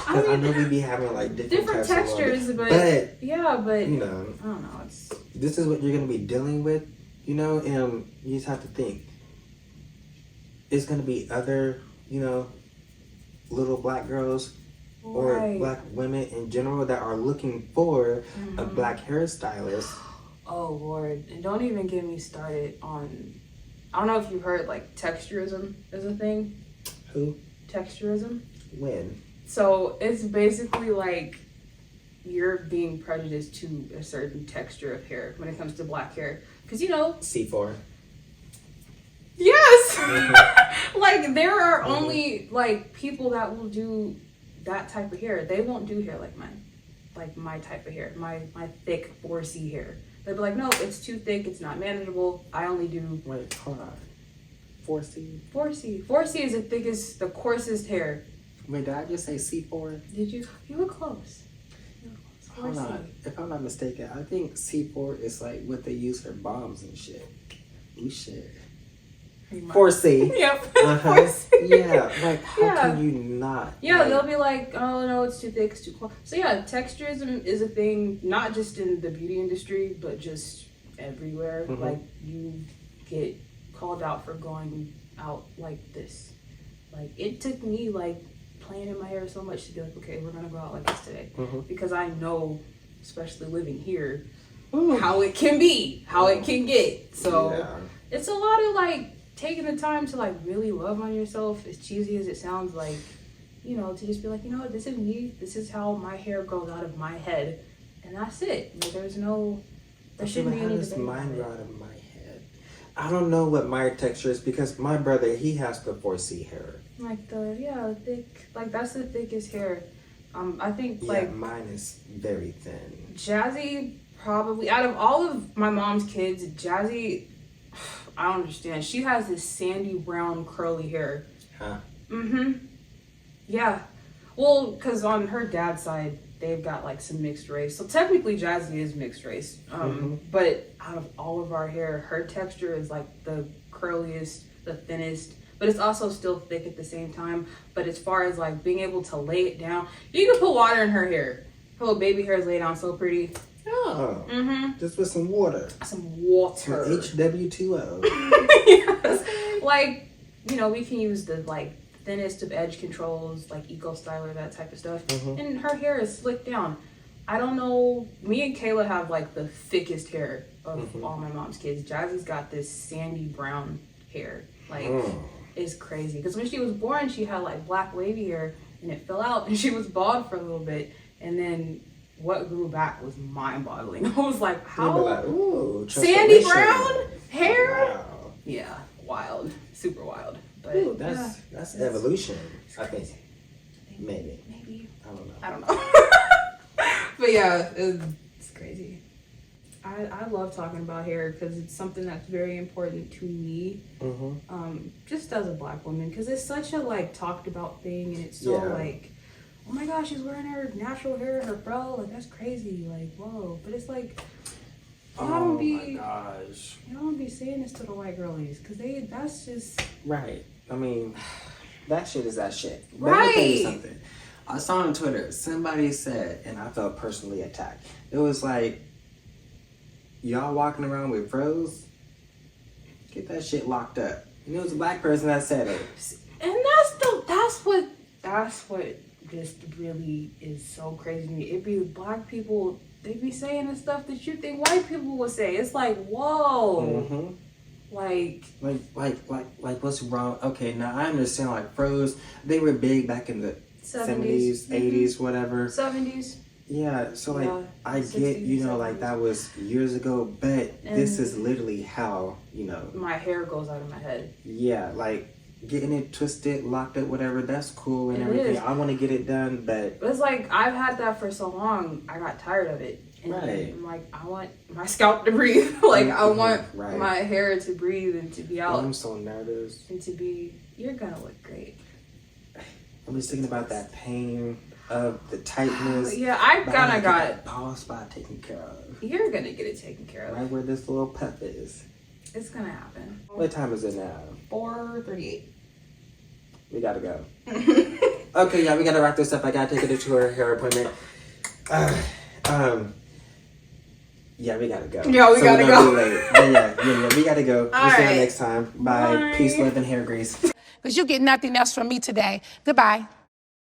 Okay, I know we be having like different textures, but I don't know. This is what you're gonna be dealing with, and you just have to think. It's gonna be other, little black girls or black women in general that are looking for a black hairstylist. Oh Lord, and don't even get me started on, I don't know if you've heard like texturism is a thing. Who? Texturism? When? So it's basically like you're being prejudiced to a certain texture of hair when it comes to black hair. Because, you know... C4. Yes! Mm-hmm. Like, there are only, like, people that will do that type of hair. They won't do hair like mine. Like, my type of hair. My thick 4C hair. They'll be like, no, it's too thick. It's not manageable. I only do... Wait, hold on. 4C? 4C. 4C is the thickest, the coarsest hair. Wait, did I just say C4? Did you? You were close. Hold on. If I'm not mistaken, I think C4 is like what they use for bombs and shit. Ooh, shit. 4C. Yep. 4C. Yeah, like how can you not? Yeah, like, they'll be like, oh no, it's too thick, it's too close. So yeah, texturism is a thing, not just in the beauty industry, but just everywhere. Mm-hmm. Like, you get called out for going out like this. Like, it took me like playing in my hair so much to be like, okay, we're gonna go out like this today. Mm-hmm. Because I know, especially living here, Ooh. how it can be, how it can get. So yeah. it's a lot of like taking the time to like really love on yourself, as cheesy as it sounds, like, you know, to just be like, you know what, this is me, this is how my hair grows out of my head, and that's it. Like, there shouldn't be any debate. Mine grow out of my head? I don't know what my texture is because my brother, he has the 4C hair. Like thick, like that's the thickest hair. I think Yeah, like mine is very thin. Jazzy, probably out of all of my mom's kids, Jazzy, I don't understand. She has this sandy brown curly hair. Huh? Mm-hmm. Yeah. Well, because on her dad's side, they've got like some mixed race. So technically Jazzy is mixed race. But out of all of our hair, her texture is like the curliest, the thinnest, but it's also still thick at the same time. But as far as like being able to lay it down, you can put water in her hair. Her little baby hair is laid down so pretty. Oh. Mm-hmm. Just with some water. Some water. Some HW2O. Yes. Like, you know, we can use the like thinnest of edge controls, like Eco Styler, that type of stuff. Mm-hmm. And her hair is slicked down. I don't know. Me and Kayla have like the thickest hair of all my mom's kids. Jazzy's got this sandy brown hair. Like, it's crazy. Because when she was born, she had like black wavy hair and it fell out and she was bald for a little bit. And then what grew back was mind-boggling. I was like, how? Like, ooh, sandy brown hair? Wow. Yeah, wild. Super wild. But Ooh, that's evolution, I think. Maybe. I don't know. But yeah, it's crazy. I love talking about hair because it's something that's very important to me. Just as a black woman, because it's such a like talked about thing, and it's so like, oh my gosh, she's wearing her natural hair, her fro, like that's crazy, like whoa. But it's like, you don't be saying this to the white girlies, because that's just right. I mean, that shit is that shit. Right. Let me tell you something. I saw on Twitter, somebody said, and I felt personally attacked. It was like, y'all walking around with froze? Get that shit locked up. And it was a black person that said it. And that's what just really is so crazy to me. It be black people, they be saying the stuff that you think white people would say. It's like, whoa. Like what's wrong? Okay, now I understand like froze, they were big back in the 70s, 80s, whatever. 70s. Yeah, so like I get, you know, 70s. Like that was years ago, but and this is literally how, you know, my hair goes out of my head. Yeah, like getting it twisted, locked up, whatever, that's cool and everything. I want to get it done, but it's like I've had that for so long, I got tired of it. And I'm like, I want my scalp to breathe. Like I want my hair to breathe and to be out. I'm so nervous. And to be, you're gonna look great. I'm just thinking about that pain of the tightness. Yeah, I kinda got it. Bald spot taken care of. You're gonna get it taken care of. Right where this little puff is. It's gonna happen. What time is it now? 4:38. We gotta go. Okay, yeah, we gotta wrap this up. I gotta take her to her hair appointment. Yeah, we gotta go. Yeah, we gotta go. Be late. Yeah, we gotta go. We'll see you next time. Bye. Bye. Peace, love, and hair grease. Because you get nothing else from me today. Goodbye.